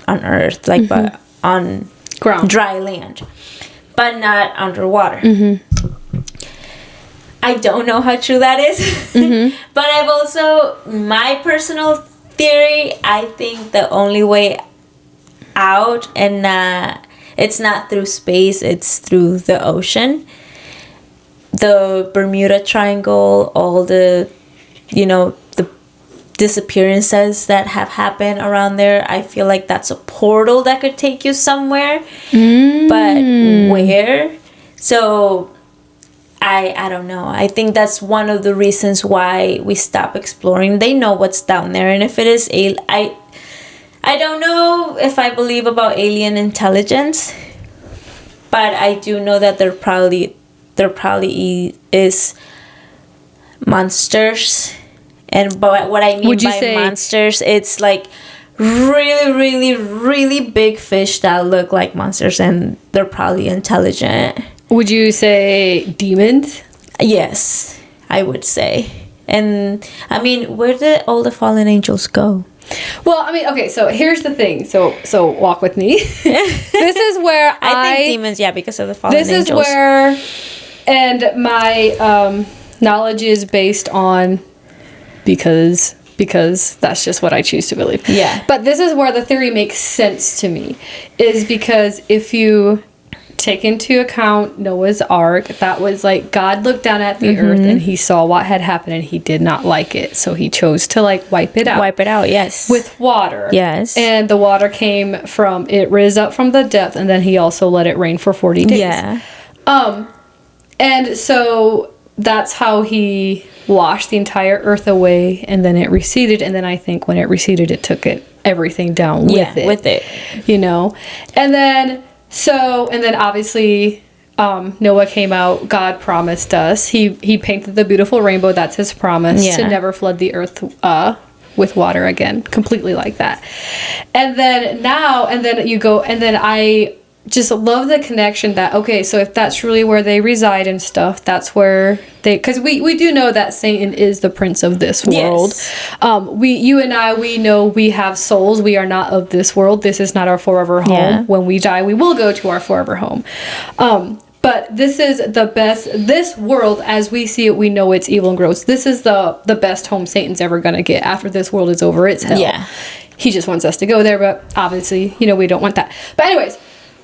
Earth, like, but on ground, dry land, but not underwater. I don't know how true that is, but I've also, my personal theory, I think the only way out, and it's not through space, it's through the ocean. The Bermuda Triangle, all the disappearances that have happened around there, I feel like that's a portal that could take you somewhere, but where? So I don't know. I think that's one of the reasons why we stop exploring. They know what's down there, and if it is I don't know if I believe about alien intelligence, but I do know that there probably is monsters. And but what I mean by monsters, it's like really, really, really big fish that look like monsters, and they're probably intelligent. Would you say demons? Yes, I would say. And I mean, where did all the fallen angels go? Well, I mean, okay, so here's the thing. So walk with me. This is where I think demons, yeah, because of the fallen angels. This is where, and my knowledge is based on because that's just what I choose to believe. Yeah. But this is where the theory makes sense to me, is because if you take into account Noah's Ark, that was like God looked down at the earth and he saw what had happened and he did not like it, so he chose to like wipe it out, yes, with water, yes, and the water came from, it rose up from the depth, and then he also let it rain for 40 days. Yeah. And so that's how he washed the entire earth away, and then it receded, and then I think when it receded it took everything down with it, you know. And then obviously Noah came out. God promised us. He painted the beautiful rainbow. That's his promise, to never flood the earth with water again, completely like that. And then I just love the connection that, okay, so if that's really where they reside and stuff, that's where they, because we do know that Satan is the prince of this world. Yes. You and I, we know we have souls. We are not of this world. This is not our forever home. Yeah. When we die, we will go to our forever home. But this is the best, this world as we see it, we know it's evil and gross. This is the best home Satan's ever going to get. After this world is over, it's hell. Yeah. He just wants us to go there, but obviously, we don't want that. But anyways,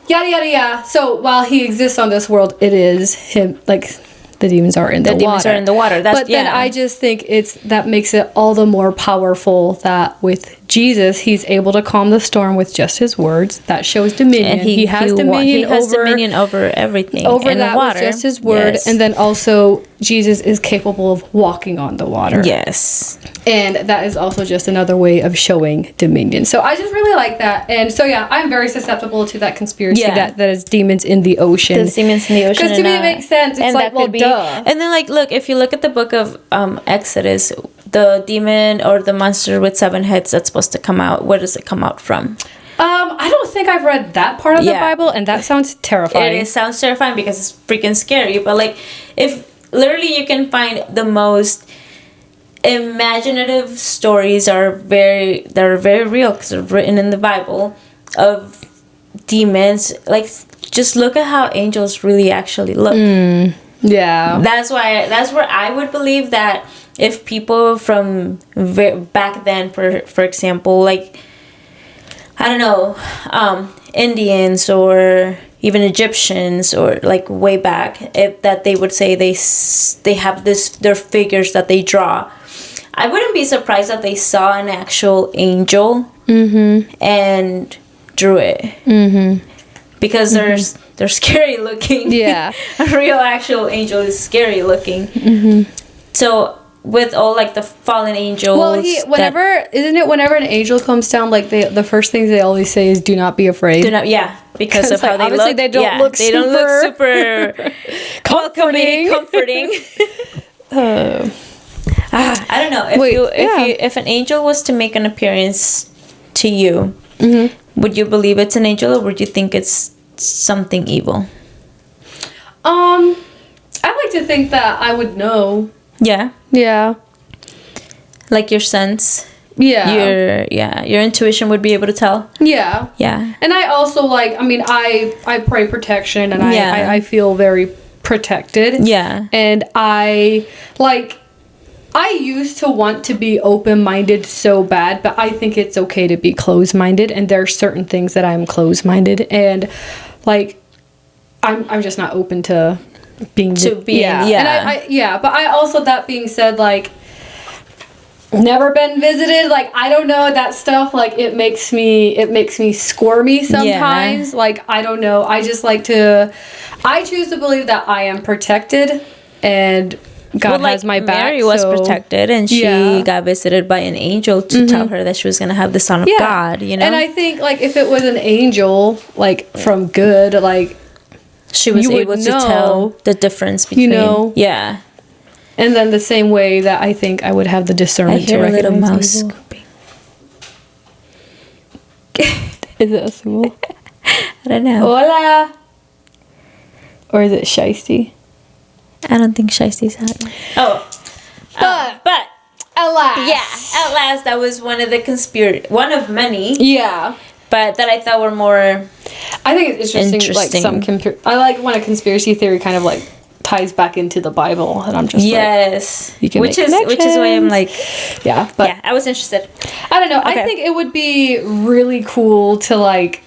yada yada yada. So while he exists on this world, it is him, like, the demons are in the water. The demons are in the water. Then I just think that makes it all the more powerful that with Jesus, he's able to calm the storm with just his words. That shows dominion. And he has dominion over everything. Over in that the water. With just his word. Yes. And then also Jesus is capable of walking on the water. Yes. And that is also just another way of showing dominion. So I just really like that. And so yeah, I'm very susceptible to that conspiracy that is demons in the ocean. There's demons in the ocean. Because to me it makes sense. It's like, well, duh. And then, like, look, if you look at the book of Exodus, the demon or the monster with 7 heads that's supposed to come out, where does it come out from? I don't think I've read that part of the Bible, and that sounds terrifying. It sounds terrifying because it's freaking scary. But, like, if literally you can find the most imaginative stories that are very real because they're written in the Bible of demons. Like, just look at how angels really actually look. Yeah. That's where I would believe that if people from back then, for example, like, I don't know, Indians or even Egyptians, or like way back, that they would say they have their figures that they draw. I wouldn't be surprised that they saw an actual angel and drew it. Because they're scary looking. Yeah. A real actual angel is scary looking. So with all like the fallen angels. Well, whenever an angel comes down, like the first things they always say is, "Do not be afraid." Because of how they obviously look. They don't look super comforting. I don't know if an angel was to make an appearance to you, would you believe it's an angel, or would you think it's something evil? I like to think that I would know. Yeah. Like your sense. Your intuition would be able to tell. Yeah. And I also I pray protection, and I feel very protected. Yeah. And I used to want to be open-minded so bad, but I think it's okay to be closed-minded, and there are certain things that I'm closed-minded, and like I'm just not open to being And but I also, that being said, like, never been visited, like, I don't know, that stuff, like, it makes me squirmy sometimes. Like, I don't know, I choose to believe that I am protected and God has my back. Mary was protected, and she got visited by an angel to tell her that she was going to have the Son of God, you know? And I think, like, if it was an angel, like, from good, like, she was able to tell the difference between, yeah. And then the same way that I think I would have the discernment to recognize a little mouse scooping. Is it a school? I don't know. Hola! Or is it Shiesty? I don't think Shiesty's out. Oh. But at last. Yeah, at last that was one of the one of many. Yeah. But that I thought were more I think it's interesting. Like some I like when a conspiracy theory kind of like ties back into the Bible, and I'm just like, you can which is why I'm like, but I was interested. I don't know. Okay. I think it would be really cool to like.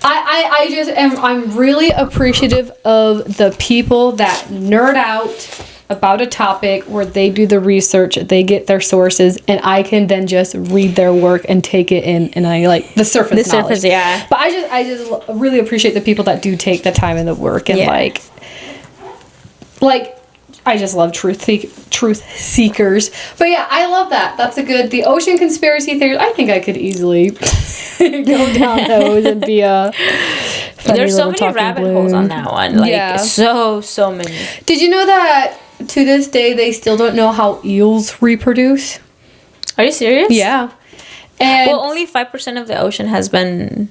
I just am. I'm really appreciative of the people that nerd out about a topic where they do the research, they get their sources, and I can then just read their work and take it in, and I like the surface knowledge. But I just really appreciate the people that do take the time and the work, and like I just love truth seekers. But yeah, I love that. That's the ocean conspiracy theories. I think I could easily go down those and be a. There's so many rabbit holes on that one. Like so many. Did you know that to this day they still don't know how eels reproduce? Are you serious? Yeah. And only 5% of the ocean has been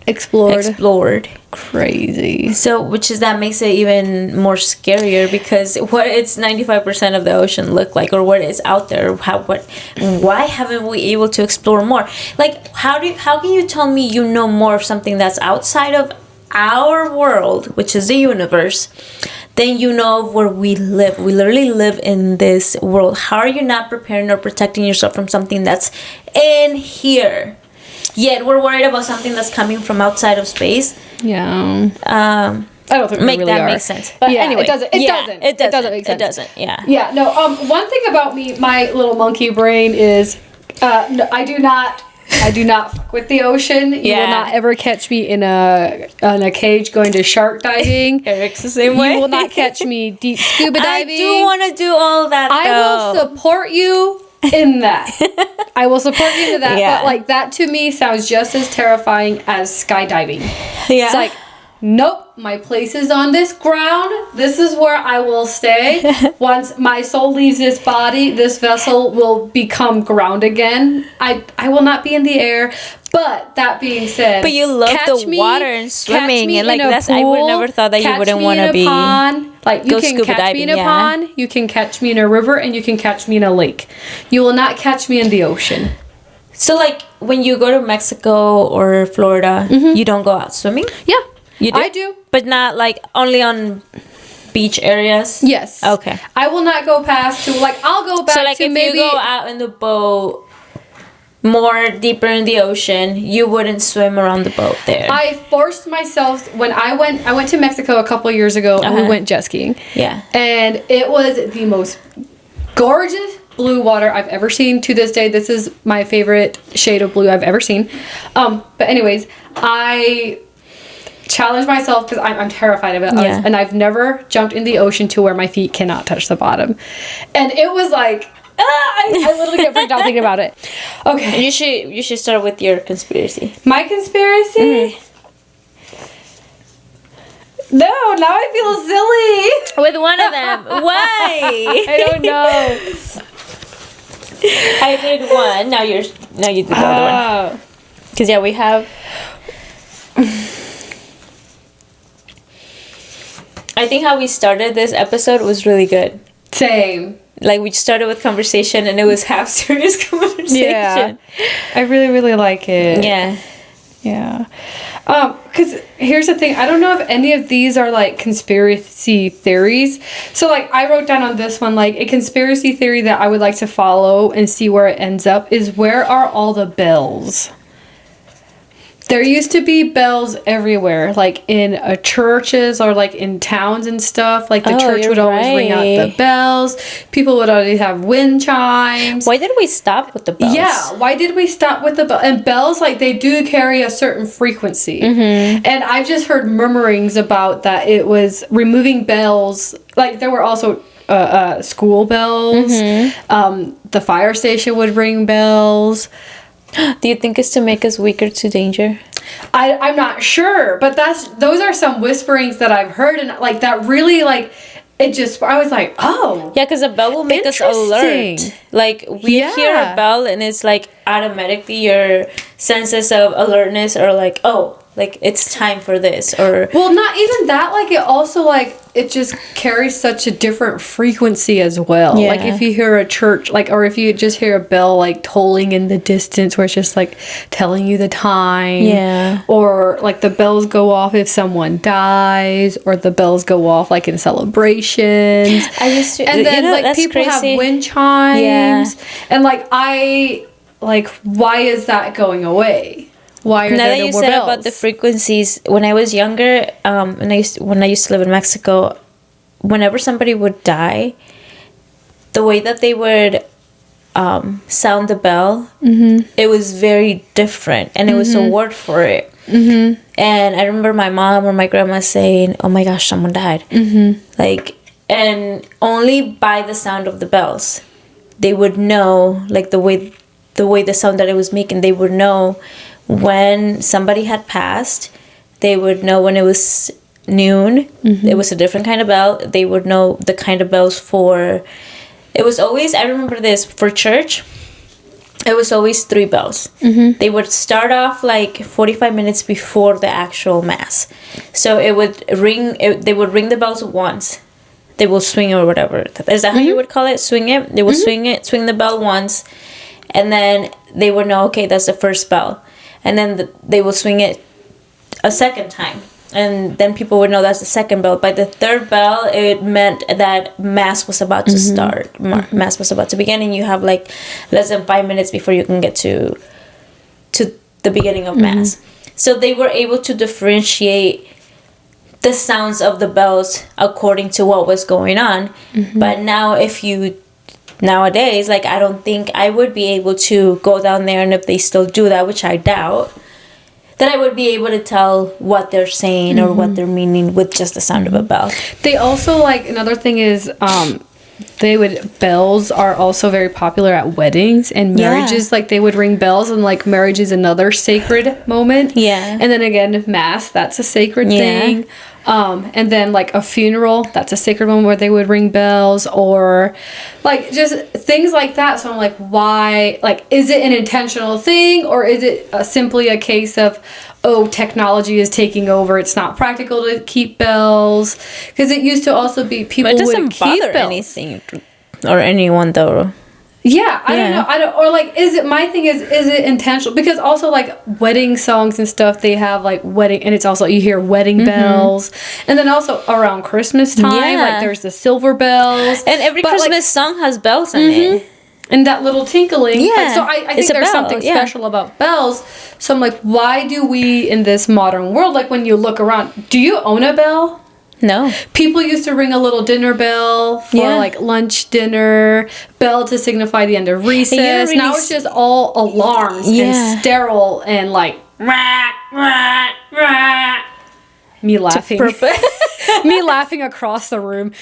explored. Crazy. So, that makes it even more scarier, because what it's 95% of the ocean look like, or what is out there, why haven't we able to explore more? Like, how can you tell me you know more of something that's outside of our world, which is the universe, than you know of where we live? We literally live in this world. How are you not preparing or protecting yourself from something that's in here? Yet we're worried about something that's coming from outside of space. Yeah. I don't think we really are. Make sense. But anyway, it doesn't make sense. It doesn't. Yeah. Yeah. No. One thing about me, my little monkey brain is, no, I do not fuck with the ocean. You will not ever catch me in a cage going to shark diving. Eric's the same way. You will not catch me deep scuba diving. I do want to do all that. I will support you in that. I will support you in that. But like that to me sounds just as terrifying as skydiving. Yeah. It's like, nope, my place is on this ground. This is where I will stay. Once my soul leaves this body, this vessel will become ground again. I will not be in the air. But that being said, but you love the water and swimming, and like that's pool, I would never thought that you wouldn't want to be pond. Like you can catch me in a pond, you can catch me in a river, and you can catch me in a lake. You will not catch me in the ocean. So like when you go to Mexico or Florida, you don't go out swimming? Yeah. You do? I do. But not like only on beach areas? Yes. Okay. I will not go past to like I'll go back so like to if maybe you go out in the boat more deeper in the ocean, you wouldn't swim around the boat there. I forced myself when I went to Mexico a couple of years ago and we went jet skiing. Yeah. And it was the most gorgeous blue water I've ever seen. To this day, this is my favorite shade of blue I've ever seen. But anyways, I challenged myself because I'm terrified of it. And I've never jumped in the ocean to where my feet cannot touch the bottom. And it was like, I literally get freaked out thinking about it. Okay. You should start with your conspiracy. My conspiracy? No, now I feel silly. With one of them. Why? I don't know. I did one. Now you do the other one. Because we have. I think how we started this episode was really good. Same. Like we started with conversation and it was half serious conversation. Yeah. I really, really like it. Yeah. Yeah. Because here's the thing. I don't know if any of these are like conspiracy theories. So like I wrote down on this one, like a conspiracy theory that I would like to follow and see where it ends up is, where are all the bells? There used to be bells everywhere, like in churches or like in towns and stuff. Like the church would always ring out the bells. People would always have wind chimes. Why did we stop with the bells? Yeah, why did we stop with the bells? And bells, like, they do carry a certain frequency. And I've just heard murmurings about that it was removing bells. Like, there were also school bells. The fire station would ring bells. Do you think it's to make us weaker to danger? I'm not sure, but those are some whisperings that I've heard, and like that really like it just I was like, oh yeah, because a bell will make us alert. Like we hear a bell and it's like automatically your senses of alertness are like, oh, like it's time for this. Or well, not even that, like it also like it just carries such a different frequency as well. Like if you hear a church, like, or if you just hear a bell like tolling in the distance where it's just like telling you the time, or like the bells go off if someone dies, or the bells go off like in celebrations. And then like people have wind chimes, and like why is that going away? Why are now there that no you more said bells? about the frequencies, when I was younger, when I used to live in Mexico, whenever somebody would die, the way that they would sound the bell, it was very different, and it was a word for it. And I remember my mom or my grandma saying, "Oh my gosh, someone died!" Like, and only by the sound of the bells, they would know, like the way the sound that it was making, they would know when somebody had passed. They would know when it was noon. It was a different kind of bell. They would know the kind of bells for, it was always, I remember this, for church, it was always 3 bells. They would start off like 45 minutes before the actual mass. So it would ring, they would ring the bells once. They will swing it or whatever. Is that how you would call it? Swing it? They will swing the bell once. And then they would know, okay, that's the first bell. And then they will swing it a second time. And then people would know that's the second bell. By the third bell, it meant that mass was about to start. Mass was about to begin. And you have like less than 5 minutes before you can get to the beginning of mass. So they were able to differentiate the sounds of the bells according to what was going on. But now nowadays, like, I don't think I would be able to go down there, and if they still do that, which I doubt, that I would be able to tell what they're saying or what they're meaning with just the sound of a bell. They also, like, another thing is, bells are also very popular at weddings and marriages. Like, they would ring bells, and like marriage is another sacred moment. And then again, mass, that's a sacred thing. And then like a funeral, that's a sacred moment where they would ring bells, or like just things like that. So I'm like, why, like, is it an intentional thing, or is it simply a case of, oh, technology is taking over, it's not practical to keep bells? Because it used to also be people would keep bells. It doesn't bother anything or anyone though. Yeah, I don't know. Or like, my thing is it intentional? Because also like wedding songs and stuff, they have like wedding, and it's also, you hear wedding bells. And then also around Christmas time, like there's the silver bells. And every Christmas song has bells in it. And that little tinkling. Yeah. So I think there's something special about bells. So I'm like, why do we in this modern world, like when you look around, do you own a bell? No. People used to ring a little dinner bell for like lunch, dinner, bell to signify the end of recess. Really now it's just all alarms and sterile and like rah, rah, rah. Me laughing. Me laughing across the room.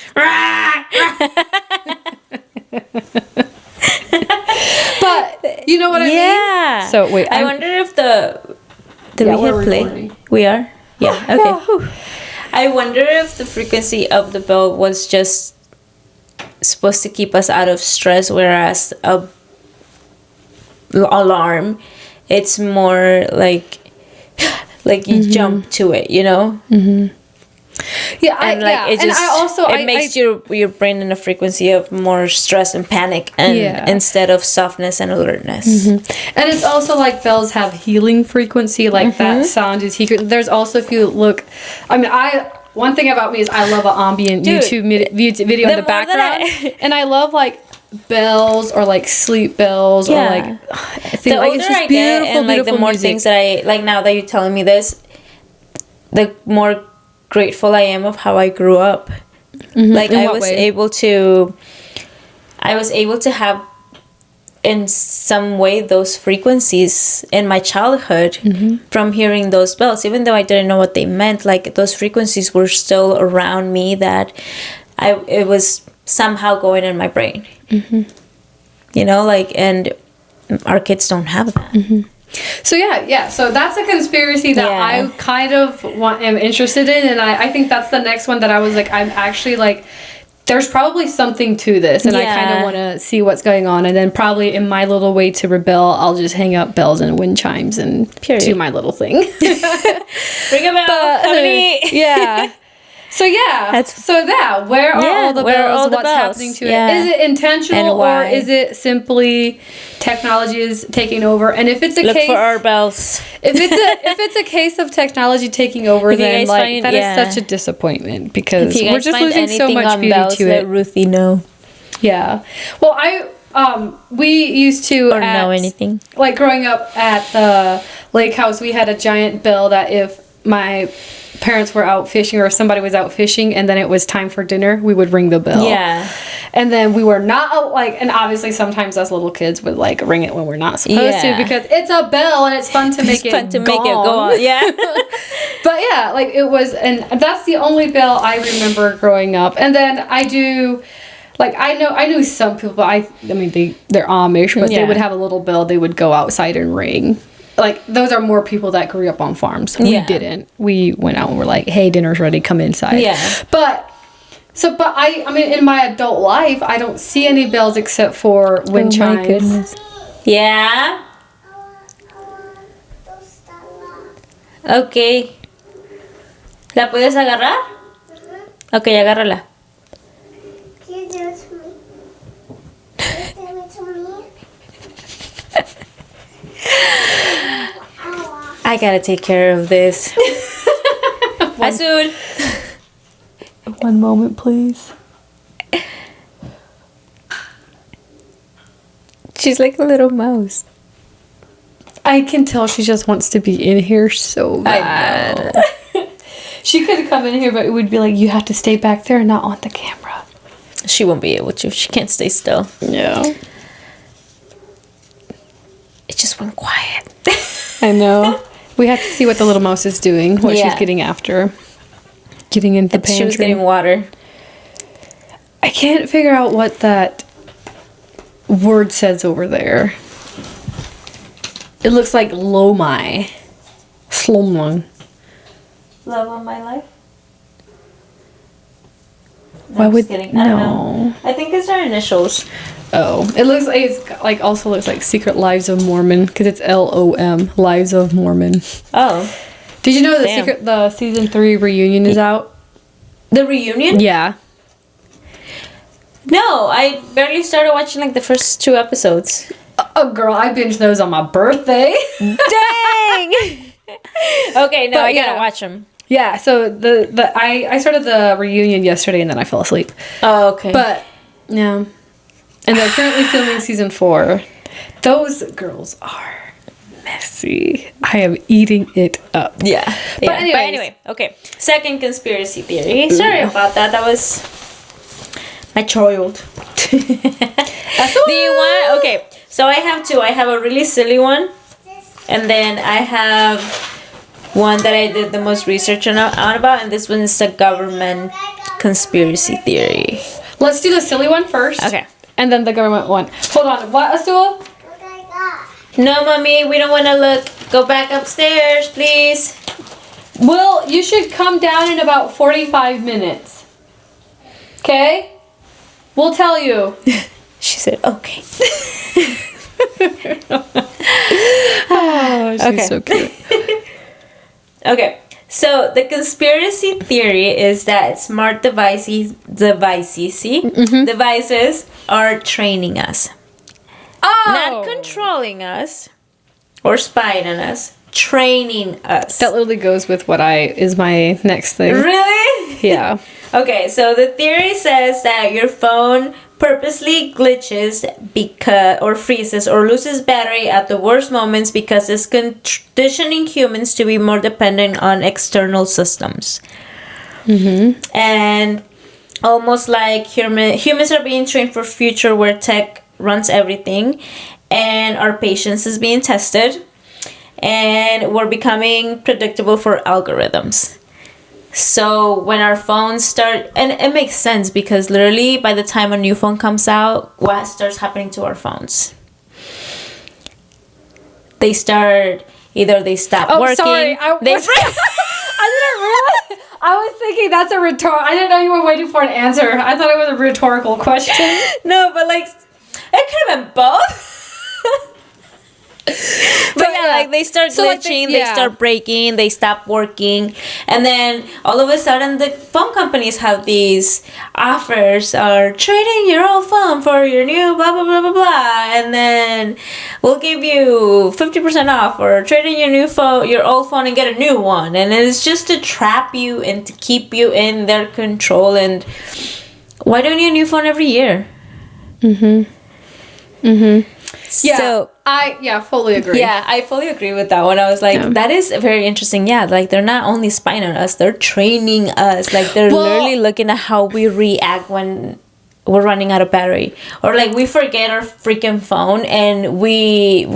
But you know what I mean? Yeah. So wait, I wonder if we hit play? Recording. We are? Yeah. Okay. I wonder if the frequency of the bell was just supposed to keep us out of stress, whereas a alarm, it's more like you jump to it, you know? Yeah, it makes your brain in a frequency of more stress and panic, and instead of softness and alertness. And it's also like bells have healing frequency, like that sound is healing. There's also, if you look, I mean, one thing about me is I love an ambient YouTube video in the background, and I love like bells or like sleep bells or like I think the like older it's just I get and like the beautiful more music. things that I like now that you're telling me this, the more grateful I am of how I grew up. Like In I what was way? able to have in some way those frequencies in my childhood from hearing those bells, even though I didn't know what they meant. Like those frequencies were still around me, that it was somehow going in my brain. You know, like, and our kids don't have that. So yeah. So that's a conspiracy that Yeah. I kind of am interested in, and I think that's the next one that I was like, I'm actually like, there's probably something to this, and I kind Yeah. of want to see what's going on, and then probably in my little way to rebel, I'll just hang up bells and wind chimes and Period. do my little thing. Ring a bell, honey. Yeah. So yeah, where are all the where are bells? all the What's bells? happening to Yeah. it? Is it intentional And or why? is it simply technology is taking over? And if it's a Look case, for our bells. if it's a case of technology taking over, If you then guys like find- that is yeah. such a disappointment because If you we're guys just find losing so anything much on beauty bells, to let it. Ruthie know. Yeah. Well, we used to Or know anything. like growing up at the lake house. We had a giant bell that if my parents were out fishing or somebody was out fishing and then it was time for dinner, we would ring the bell. Yeah. And then we were not like, and obviously sometimes us little kids would like ring it when we're not supposed to Yeah. because it's a bell and it's fun to make It's fun to make it go gong. on. Yeah. But yeah, like it was, and that's the only bell I remember growing up. And then I do, like I knew some people, but I mean they're Amish, but they Yeah. would have a little bell they would go outside and ring. Like those are more people that grew up on farms. We Yeah. didn't. We went out and were like, "Hey, dinner's ready. Come inside." Yeah. But I mean, in my adult life, I don't see any bells except for wind Oh chimes. my goodness. Yeah. Okay. ¿La puedes agarrar? Ok, agárrala. Can you give it to me? Can you give it to me? I gotta take care of this. Azul. One moment, please. She's like a little mouse. I can tell she just wants to be in here so bad. She could come in here, but it would be like, you have to stay back there and not on the camera. She won't be able to. She can't stay still. Yeah. It just went quiet. I know. We have to see what the little mouse is doing, what she's Yeah. getting after. Getting into the She was pantry. getting water. I can't figure out what that word says over there. It looks like Lomai. Slomai. Love of my life. Why I'm would just kidding. I don't know. no? I think it's our initials. Oh, it looks like it's like also looks like Secret Lives of Mormon because it's LOM, Lives of Mormon. Oh, Did you know Damn. the season 3 reunion is out? the reunion? Yeah. No, I barely started watching like the first 2 episodes. Oh, girl, I binged those on my birthday. Dang. Okay, no, But I yeah. gotta watch them. Yeah, so I started the reunion yesterday and then I fell asleep. Oh, okay. But yeah. And they're currently filming season 4. Those girls are messy. I am eating it up. yeah. But But anyways. anyway, okay. Second conspiracy theory. Sorry about that. That was my child. Do you want? Okay, so I have 2. I have a really silly one, and then I have one that I did the most research on about, and this one is a government conspiracy theory. Let's do the silly one first. Okay. And then the government one. Hold on. What, Azul? What I got? No, mommy, we don't want to look. Go back upstairs, please. Well, you should come down in about 45 minutes. Okay? We'll tell you. She said, okay. Oh, she's Okay. so cute. Okay, so the conspiracy theory is that smart devices are training us. Oh! Not controlling us or spying on us, training us. That literally goes with what is my next thing. Really? Yeah. Okay, so the theory says that your phone purposely glitches because or freezes or loses battery at the worst moments because it's conditioning humans to be more dependent on external systems. And almost like humans are being trained for future where tech runs everything, and our patience is being tested, and we're becoming predictable for algorithms. So when our phones start, and it makes sense because literally by the time a new phone comes out, what starts happening to our phones? They stop working. Sorry, I didn't realize. I was thinking that's a I didn't know you were waiting for an answer. I thought it was a rhetorical question. No, but like it could have been both. But yeah, like they start glitching, they start breaking, they stop working, and then all of a sudden the phone companies have these offers, are trading your old phone for your new blah blah blah blah blah, and then we'll give you 50% off, or trade in your old phone and get a new one, and it's just to trap you and to keep you in their control. And why don't you need a new phone every year? Yeah, So I fully agree. yeah, I fully agree with that one. I was like, that is very interesting. Yeah, like they're not only spying on us, they're training us. Like they're literally looking at how we react when we're running out of battery, or like we forget our freaking phone, and we're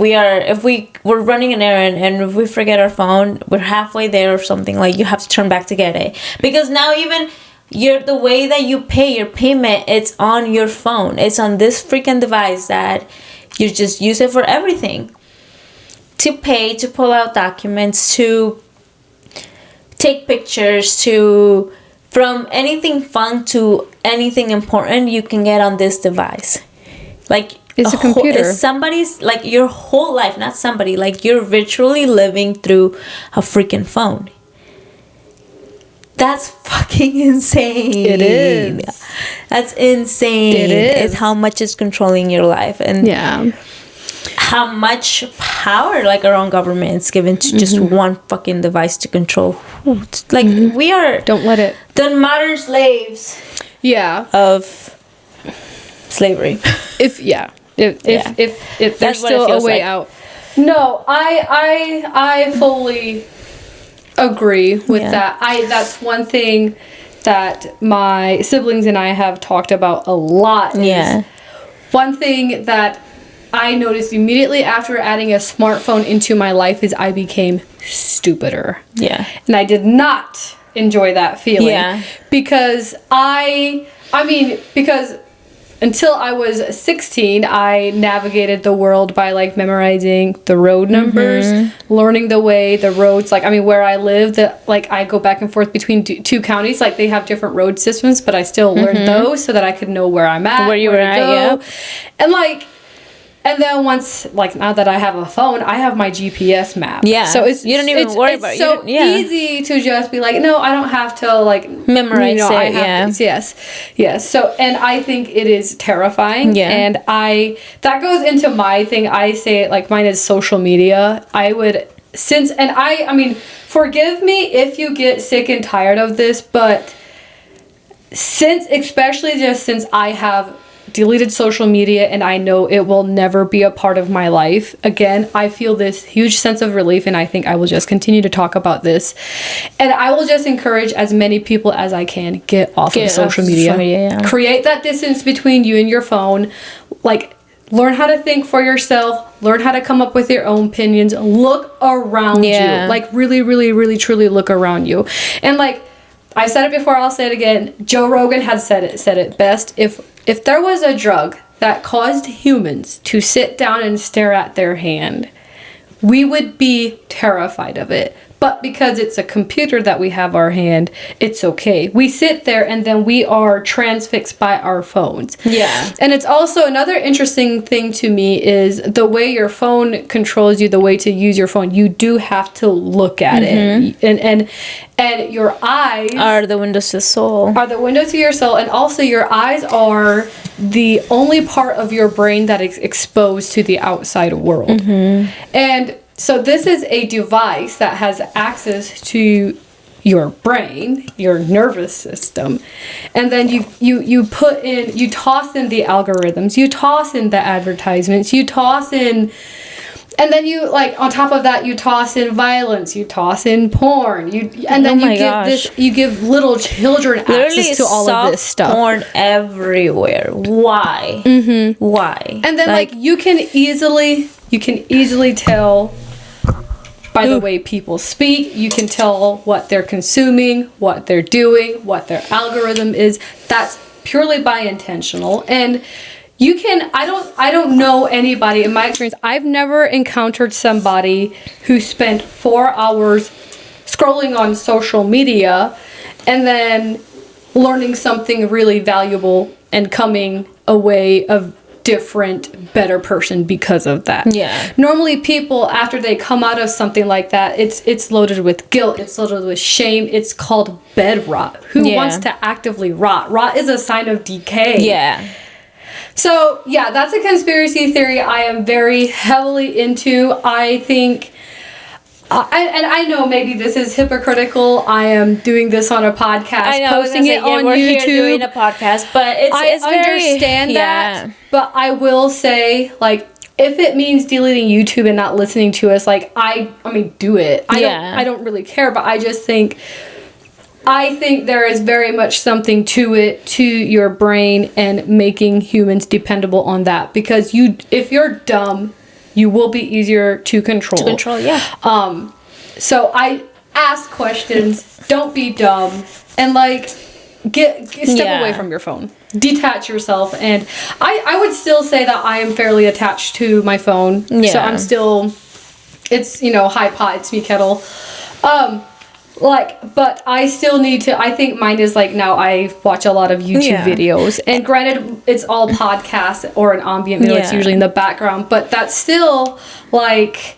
running an errand and if we forget our phone, we're halfway there or something, like you have to turn back to get it, because now even the way that you pay your payment, it's on your phone. It's on this freaking device that you just use it for everything. To pay, to pull out documents, to take pictures, from anything fun to anything important, you can get on this device. Like it's a computer. It's somebody's, like your whole life, not somebody, like you're virtually living through a freaking phone. That's fucking insane. It is. That's insane. It is. It's how much it's controlling your life, and how much power like our own government is given to just one fucking device to control. Like we are. Don't let it. The modern slaves. Yeah. Of slavery. If there's That's what it still a feels way like. out. No, I fully agree with that. That's one thing that my siblings and I have talked about a lot. Yeah. One thing that I noticed immediately after adding a smartphone into my life is I became stupider. Yeah. And I did not enjoy that feeling. Yeah. Because because until I was 16, I navigated the world by like memorizing the road numbers, learning the way, the roads. Like, where I live, I go back and forth between two counties. Like, they have different road systems, but I still learned those so that I could know where I'm at, where you were at, yeah. And then once, now that I have a phone, I have my GPS map. Yeah. So you don't even worry about it. It's so easy to just be like, no, I don't have to memorize it. I have this. Yes. So, and I think it is terrifying. Yeah. And that goes into my thing. I say it mine is social media. Forgive me if you get sick and tired of this, but especially since I have deleted social media and I know it will never be a part of my life again, I feel this huge sense of relief, and I think I will just continue to talk about this, and I will just encourage as many people as I can get off of social media. Create that distance between you and your phone. Learn how to think for yourself. Learn how to come up with your own opinions. Look around you. Really, really, really, truly look around you. And I said it before, I'll say it again. Joe Rogan had said it best. If there was a drug that caused humans to sit down and stare at their hand, we would be terrified of it. But because it's a computer that we have our hand, it's okay. We sit there and then we are transfixed by our phones. Yeah. And it's also another interesting thing to me is the way your phone controls you, the way to use your phone. You do have to look at it. And your eyes are the windows to the soul. Are the windows to your soul. And also your eyes are the only part of your brain that is exposed to the outside world. And so this is a device that has access to your brain, your nervous system, and then you toss in the algorithms, you toss in the advertisements, you toss in, and then you, like, on top of that, you toss in violence, you toss in porn, and then you give little children access to all of this stuff. Porn everywhere. Why? Why? And then like you can easily tell by the way people speak. You can tell what they're consuming, what they're doing, what their algorithm is. That's purely by intentional. And you can, I don't know anybody, in my experience, I've never encountered somebody who spent 4 hours scrolling on social media and then learning something really valuable and coming away a different, better person because of that. Yeah. Normally people, after they come out of something like that, it's loaded with guilt, it's loaded with shame. It's called bed rot. Who wants to actively rot? Rot is a sign of decay. Yeah. So, yeah, that's a conspiracy theory I am very heavily into. I think, and I know maybe this is hypocritical. I am doing this on a podcast, posting it on we're YouTube. Here doing a podcast, but it's understand that. But I will say, like, if it means deleting YouTube and not listening to us, like, I mean, do it. I don't really care, but I just think, there is very much something to it, to your brain, and making humans dependable on that. Because if you're dumb, you will be easier to control. So I ask questions, don't be dumb, and like step away from your phone. Detach yourself. And I would still say that I am fairly attached to my phone. Yeah. So I'm still, it's, hi pot, it's me kettle. But I still need to, I think mine is like, now I watch a lot of YouTube videos, and granted it's all podcasts or an ambient video, it's usually in the background, but that's still like,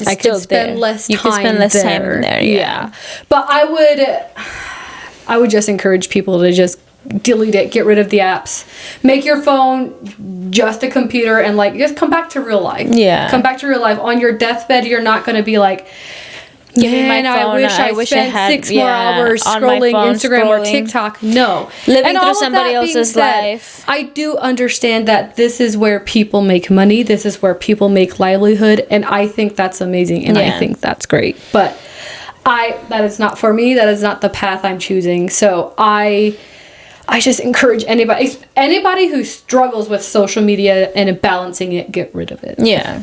I could spend less time there. Yeah. But I would just encourage people to just delete it, get rid of the apps, make your phone just a computer, and like, just come back to real life. Yeah. Come back to real life. On your deathbed, you're not going to be like, give me my phone. I wish I had 6 more hours scrolling Instagram or TikTok. No. Living through somebody else's life. I do understand that this is where people make money. This is where people make livelihood. And I think that's amazing. And I think that's great. But that is not for me. That is not the path I'm choosing. So I just encourage anybody who struggles with social media and balancing it, get rid of it. Yeah.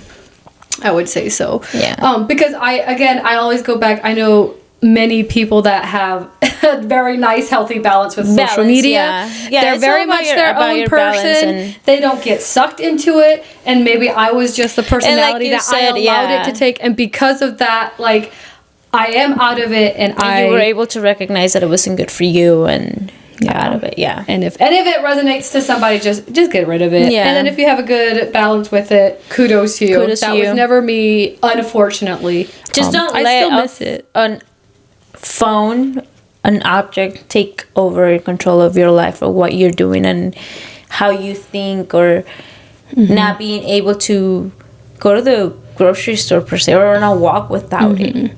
I would say so. Yeah. Because I always go back. I know many people that have a very nice, healthy balance with social media. Yeah, they're very much their own person. They don't get sucked into it. And maybe I was just the personality that I allowed it to take. And because of that, like, I am out of it, and you were able to recognize that it wasn't good for you, and out of it. Yeah. And if any of it resonates to somebody, just get rid of it. Yeah. And then if you have a good balance with it, kudos to you. That was never me, unfortunately. Just don't let a phone, an object, take over control of your life, or what you're doing and how you think, or not being able to go to the grocery store per se, or on a walk without it,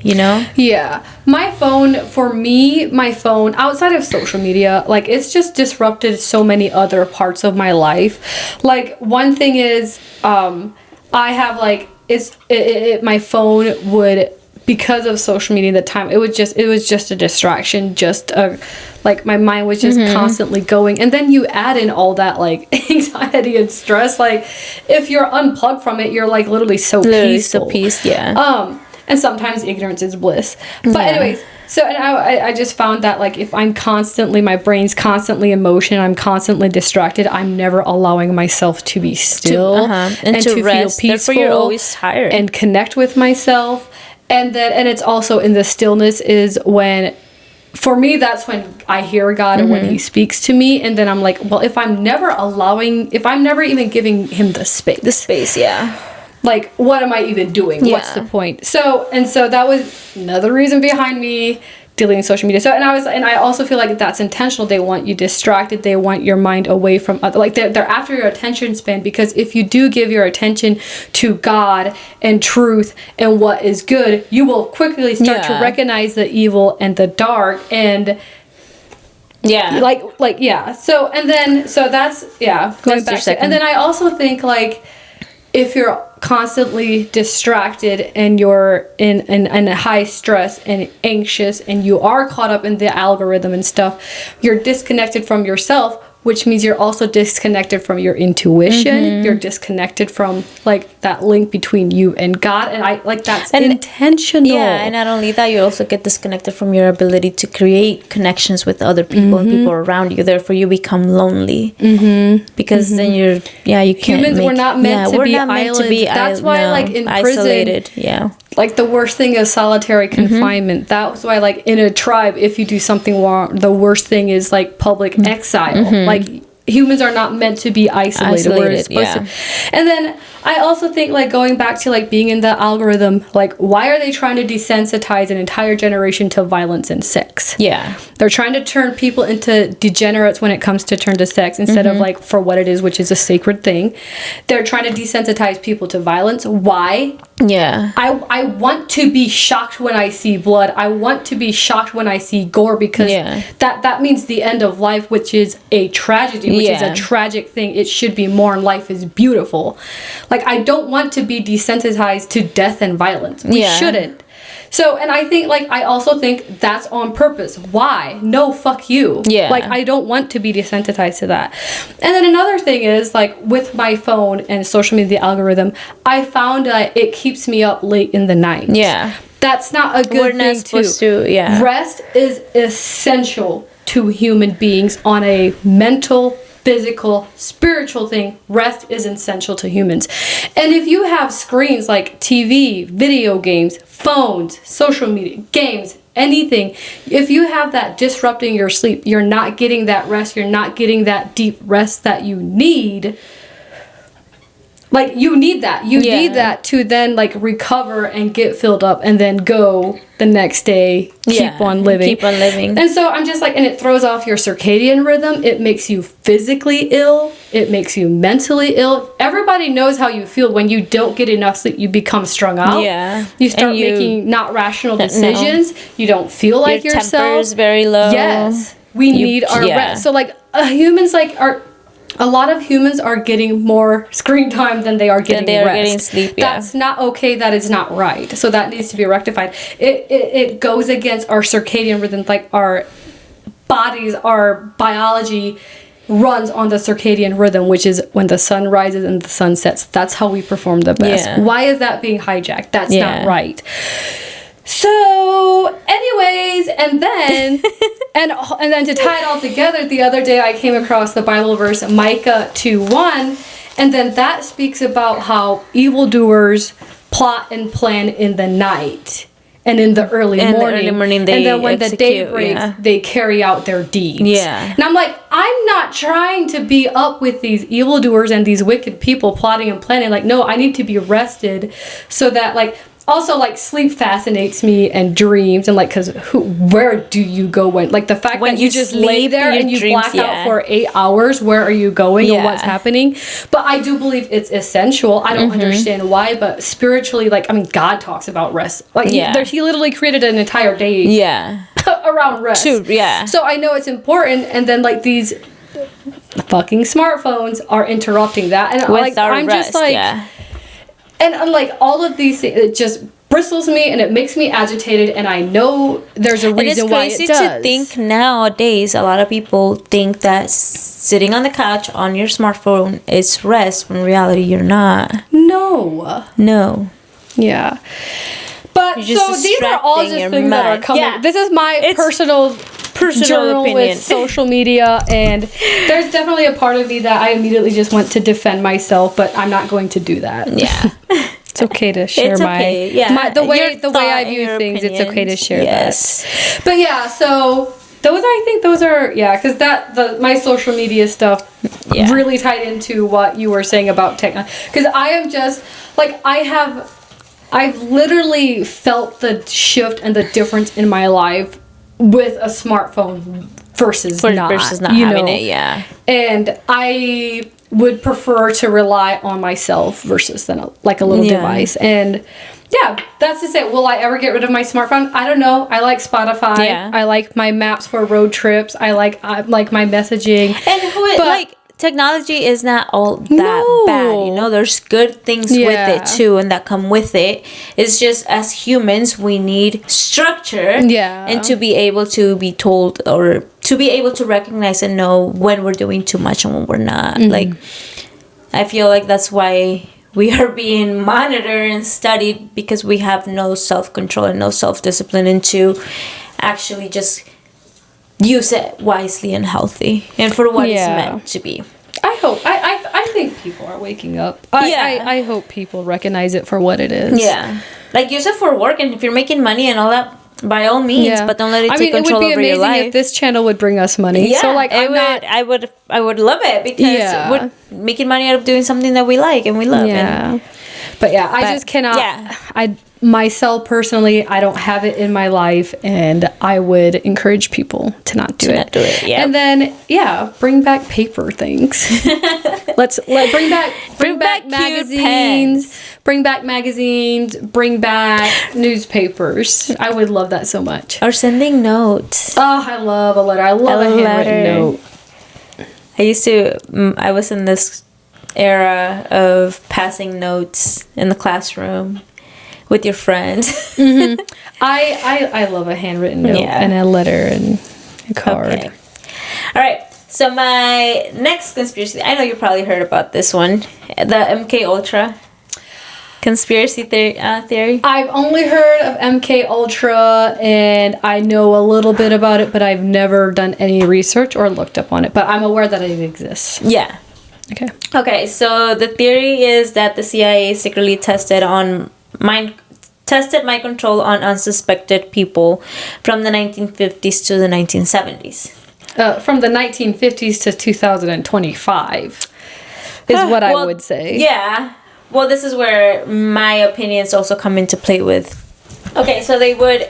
Yeah. My phone outside of social media, like, it's just disrupted so many other parts of my life. Like, one thing is, I have like, my phone would, because of social media at the time, it was just a distraction, like, my mind was just constantly going. And then you add in all that, like, anxiety and stress. Like, if you're unplugged from it, you're like literally so peaceful. And sometimes ignorance is bliss. But anyways, so, and I just found that, like, if my brain's constantly in motion, I'm constantly distracted, I'm never allowing myself to be still and to rest. Feel peaceful. Therefore, you're always tired. And connect with myself. And it's also in the stillness is when, for me, that's when I hear God and when he speaks to me. And then I'm like, well, if I'm never even giving him the space. Like, what am I even doing? What's the point? So that was another reason behind me deleting social media. So and I also feel like that's intentional. They want you distracted. They want your mind away from other, like they're after your attention span, because if you do give your attention to God and truth and what is good, you will quickly start to recognize the evil and the dark, and like yeah. So that's going back to, and then I also think like if you're constantly distracted and you're in high stress and anxious and you are caught up in the algorithm and stuff, you're disconnected from yourself, which means you're also disconnected from your intuition. You're disconnected from like that link between you and God, and I like that's intentional. Yeah, and not only that, you also get disconnected from your ability to create connections with other people and people around you. Therefore, you become lonely because then you can't. Humans were not meant to be islands. That's why, like in isolated. prison, like the worst thing is solitary confinement. That's why, like in a tribe, if you do something wrong, the worst thing is like public exile. Like humans are not meant to be isolated. We're supposed to. And then I also think like going back to like being in the algorithm, like why are they trying to desensitize an entire generation to violence and sex? Yeah. They're trying to turn people into degenerates when it comes to turn to sex instead of like for what it is, which is a sacred thing. They're trying to desensitize people to violence. Why? Yeah. I want to be shocked when I see blood. I want to be shocked when I see gore, because that means the end of life, which is a tragedy, which is a tragic thing. It should be mourned. Life is beautiful. Like, I don't want to be desensitized to death and violence. We shouldn't. So, and I think, like, I also think that's on purpose. Why? No, fuck you. Yeah. Like, I don't want to be desensitized to that. And then another thing is, like, with my phone and social media algorithm, I found that it keeps me up late in the night. Yeah. That's not a good thing, supposed to, Rest is essential to human beings on a mental, physical, spiritual thing. Rest is essential to humans. And if you have screens like TV, video games, phones, social media, games, anything, if you have that disrupting your sleep, you're not getting that rest, you're not getting that deep rest that you need. Like, you need that. You need that to then, like, recover and get filled up and then go the next day, keep on living. Keep on living. And so I'm just like, and it throws off your circadian rhythm. It makes you physically ill. It makes you mentally ill. Everybody knows how you feel when you don't get enough sleep. You become strung out. Yeah. You start making not rational decisions. You don't feel like yourself. Your temper is very low. Yes. We need our rest. So, like, humans, like, a lot of humans are getting more screen time than they are getting rest. Getting sleep, That's not okay. That is not right. So that needs to be rectified. It goes against our circadian rhythm. Like, our bodies, our biology runs on the circadian rhythm, which is when the sun rises and the sun sets. That's how we perform the best. Yeah. Why is that being hijacked? That's not right. So, anyways, and then and then to tie it all together, the other day I came across the Bible verse Micah 2:1, and then that speaks about how evildoers plot and plan in the night and in the early morning, and then when the day breaks, they carry out their deeds. Yeah. And I'm like, I'm not trying to be up with these evildoers and these wicked people plotting and planning. Like, no, I need to be rested so that, like, also, like, sleep fascinates me, and dreams, and like, because where do you go when, like, the fact that you just lay there and you black out for 8 hours, where are you going and what's happening? But I do believe it's essential. I don't understand why, but spiritually, like, I mean, God talks about rest. Like, he literally created an entire day around rest. True, So I know it's important, and then, like, these fucking smartphones are interrupting that, and with like, I'm rest, just like. And like, all of these things, it just bristles me and it makes me agitated, and I know there's a reason why it does. And it's crazy to think nowadays, a lot of people think that sitting on the couch on your smartphone is rest, when in reality you're not. No. Yeah. But so these are all just things that are coming. Yeah. This is my personal journal opinion with social media, and there's definitely a part of me that I immediately just want to defend myself, but I'm not going to to that. Yeah. It's okay to share the way I view things. It's okay to share that. But yeah, so those are because my social media stuff really tied into what you were saying about technology, because I am just like, I've literally felt the shift and the difference in my life with a smartphone versus not having it. Yeah. And I would prefer to rely on myself versus than a little device. And yeah, that's just it. Will I ever get rid of my smartphone? I don't know. I like Spotify. Yeah. I like my maps for road trips. I like my messaging. And technology is not all that bad. There's good things with it too, and that come with it. It's just, as humans, we need structure. And to be able to be told, or to be able to recognize and know when we're doing too much and when we're not. Like, I feel like that's why we are being monitored and studied, because we have no self-control and no self-discipline into actually just use it wisely and healthy and for what it's meant to be. I hope. I think people are waking up. I hope people recognize it for what it is. Yeah. Like, use it for work, and if you're making money and all that, by all means, but don't let it take control over your life. It would be amazing if this channel would bring us money. Yeah, so like I would love it, because we're making money out of doing something that we like and we love. Yeah. But I just cannot. Yeah. Myself personally, I don't have it in my life, and I would encourage people to not do it. And then bring back paper things. Let's bring back magazines. Bring back magazines. Bring back newspapers. I would love that so much. Or sending notes. Oh, I love a letter. I love a handwritten note. I was in this era of passing notes in the classroom with your friends. I love a handwritten note and a letter and a card. Okay. All right. So my next conspiracy, I know you probably heard about this one, the MK Ultra conspiracy theory. I've only heard of MK Ultra, and I know a little bit about it, but I've never done any research or looked up on it. But I'm aware that it exists. Yeah. Okay. So the theory is that the CIA secretly tested mind control on unsuspected people from the 1950s to the 1970s. From the 1950s to 2025 is what I would say. Yeah. Well, this is where my opinions also come into play with. Okay, so they would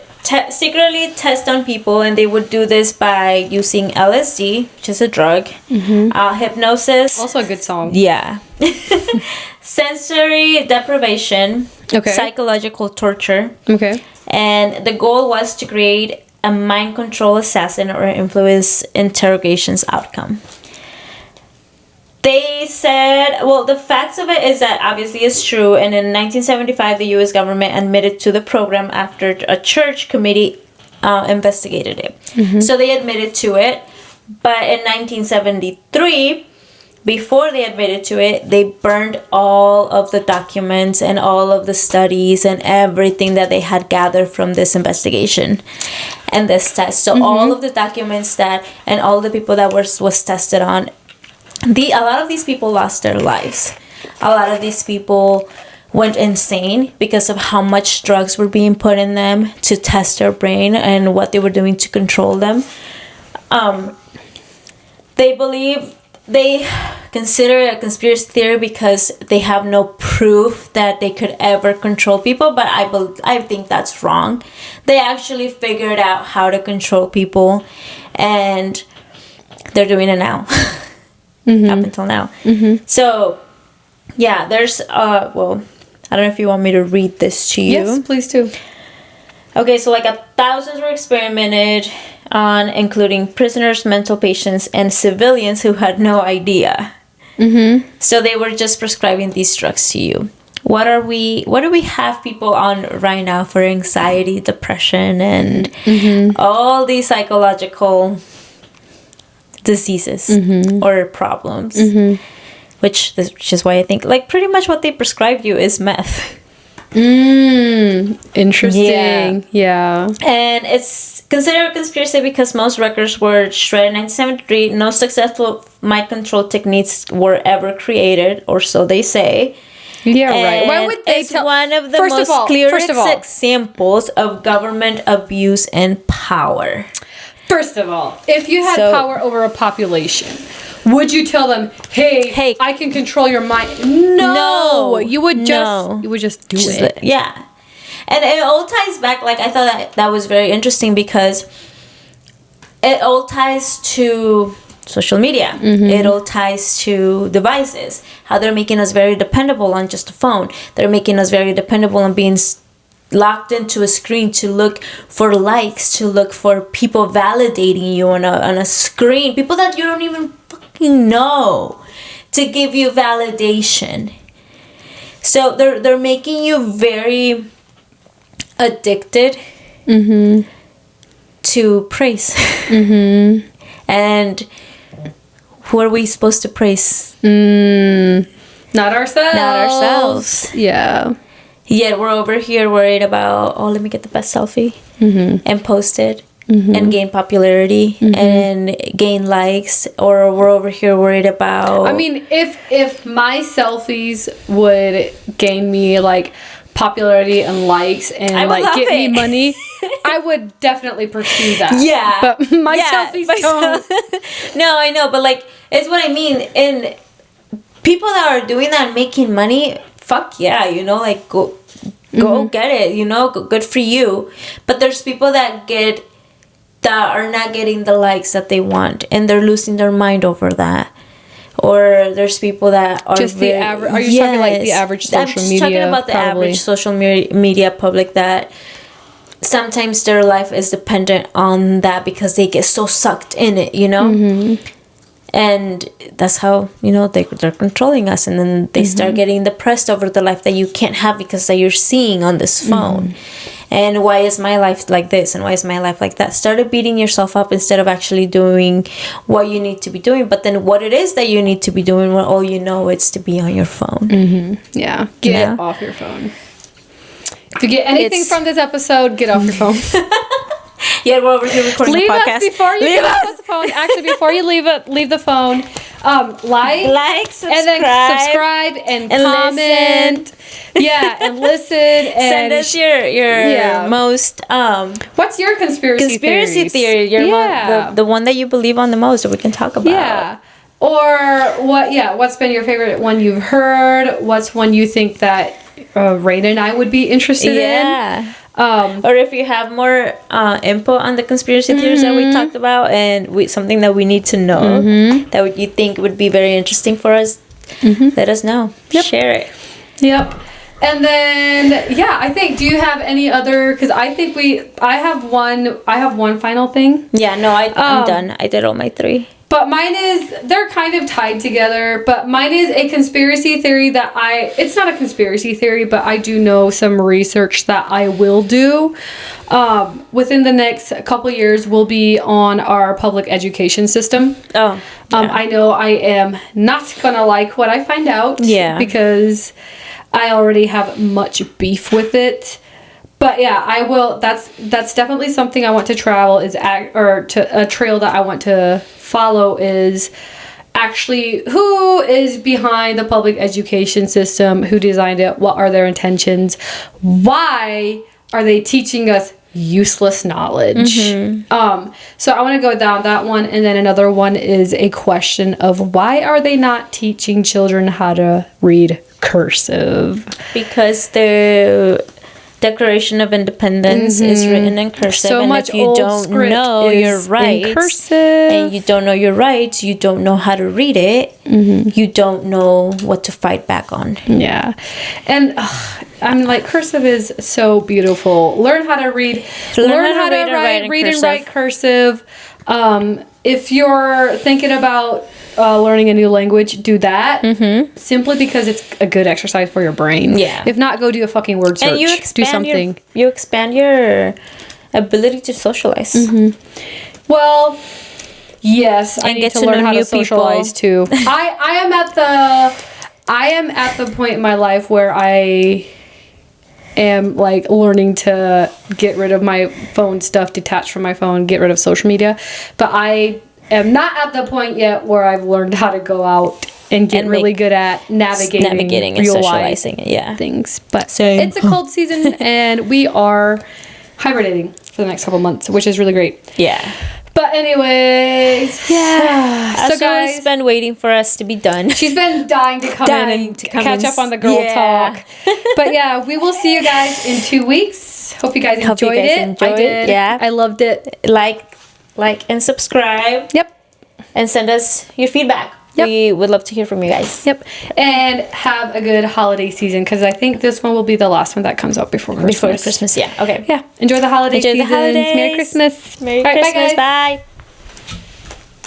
secretly test on people, and they would do this by using LSD, which is a drug, hypnosis. Also a good song. Yeah. Sensory deprivation. Okay. Psychological torture. Okay. And the goal was to create a mind control assassin or influence interrogation's outcome. They said, well, the facts of it is that obviously it's true. And in 1975, the U.S. government admitted to the program after a church committee investigated it. So they admitted to it. But in 1973, before they admitted to it, they burned all of the documents and all of the studies and everything that they had gathered from this investigation and this test. So all of the documents and all the people that was tested on, a lot of these people lost their lives. A lot of these people went insane because of how much drugs were being put in them to test their brain and what they were doing to control them. They consider it a conspiracy theory because they have no proof that they could ever control people, but I think that's wrong. They actually figured out how to control people, and they're doing it now. Up until now. So, yeah, there's, well, I don't know if you want me to read this to you. Yes, please do. Okay, so like thousands were experimented on, including prisoners, mental patients, and civilians who had no idea. So they were just prescribing these drugs to you. What do we have people on right now for anxiety, depression, and all these psychological diseases or problems? Which is why I think like pretty much what they prescribed you is meth. Interesting. Yeah. And it's considered a conspiracy because most records were shredded in 1973. No successful mind control techniques were ever created, or so they say. Yeah, and right. Why would they it's one of the most clearest examples of government abuse and power. First of all, if you had power over a population, would you tell them, hey, I can control your mind? No. You would just do it. Yeah. And it all ties back, like I thought that was very interesting because it all ties to social media. It all ties to devices. How they're making us very dependable on just a phone. They're making us very dependable on being locked into a screen to look for likes, to look for people validating you on a screen. People that you don't even fucking know to give you validation. So they're making you very addicted to praise. And who are we supposed to praise? Not ourselves. Not ourselves. Yeah. Yet we're over here worried about, oh, let me get the best selfie and post it and gain popularity and gain likes. Or we're over here worried about... I mean, if my selfies would gain me, like, popularity and likes and, like, get me money, I would definitely pursue that. Yeah. But my selfies don't. No, I know. But, like, it's what I mean. And people that are doing that and making money, fuck yeah, you know, like, go get it, you know, good for you. But there's people that are not getting the likes that they want, and they're losing their mind over that. Or there's people that are just the average. Are you talking like the average social media? I'm just talking about the average social media public that sometimes their life is dependent on that because they get so sucked in it, you know. And that's how, you know, they're controlling us. And then they start getting depressed over the life that you can't have because that you're seeing on this phone. And why is my life like this? And why is my life like that? Started beating yourself up instead of actually doing what you need to be doing. But then what it is that you need to be doing, when all you know is to be on your phone. Yeah. Get off your phone. If you get anything from this episode, get off your phone. Yeah, we're over here recording leave a podcast. Us before you leave us the phone. Actually, before you leave the phone, like, subscribe, and then subscribe and comment. Yeah, and listen. And send us your most what's your conspiracy theory? The one that you believe on the most that we can talk about. Yeah. Or what's been your favorite one you've heard? What's one you think that Raina and I would be interested in? Or if you have more info on the conspiracy theories that we talked about, and something that we need to know that you think would be very interesting for us, let us know. Yep. Share it. Yep. And then I think, do you have any other? Because I think I have one final thing. Yeah, no, I'm done. I did all my 3. But mine they're kind of tied together, but mine is a conspiracy theory that it's not a conspiracy theory, but I do know some research that I will do. Within the next couple of years, we'll be on our public education system. Oh. Yeah. I know I am not going to like what I find out. Yeah. Because I already have much beef with it. But yeah, I will. That's definitely something I want to travel a trail that I want to follow is actually who is behind the public education system, who designed it, what are their intentions, why are they teaching us useless knowledge. So I want to go down that one, and then another one is a question of why are they not teaching children how to read cursive? Because the Declaration of Independence is written in cursive, so and much if you don't know your rights, and you don't know your rights, you don't know how to read it, you don't know what to fight back on. Yeah. And I'm like, cursive is so beautiful. Learn how to read. Learn how to read and write cursive. If you're thinking about learning a new language, do that. Simply because it's a good exercise for your brain. Yeah. If not, go do a fucking word search. And do something. You expand your ability to socialize. Well, yes, I need to learn how to socialize too. I am at the point in my life where I am like learning to get rid of my phone stuff, detach from my phone, get rid of social media. But I am not at the point yet where I've learned how to go out and get really good at navigating and socializing things. But it's a cold season and we are hibernating for the next couple months, which is really great. Yeah. But anyways, so guys, has been waiting for us to be done. She's been dying to come in and catch up on the girl talk. But yeah, we will see you guys in 2 weeks. Hope you guys enjoyed it. I did. Yeah, I loved it. like, and subscribe. Yep. And send us your feedback. Yep. We would love to hear from you guys. Yep. And have a good holiday season, because I think this one will be the last one that comes out before Christmas. Before Christmas, yeah. Okay. Yeah. Enjoy the holiday Enjoy the seasons. holidays. Merry Christmas. Merry All right, Christmas. bye, guys. Bye.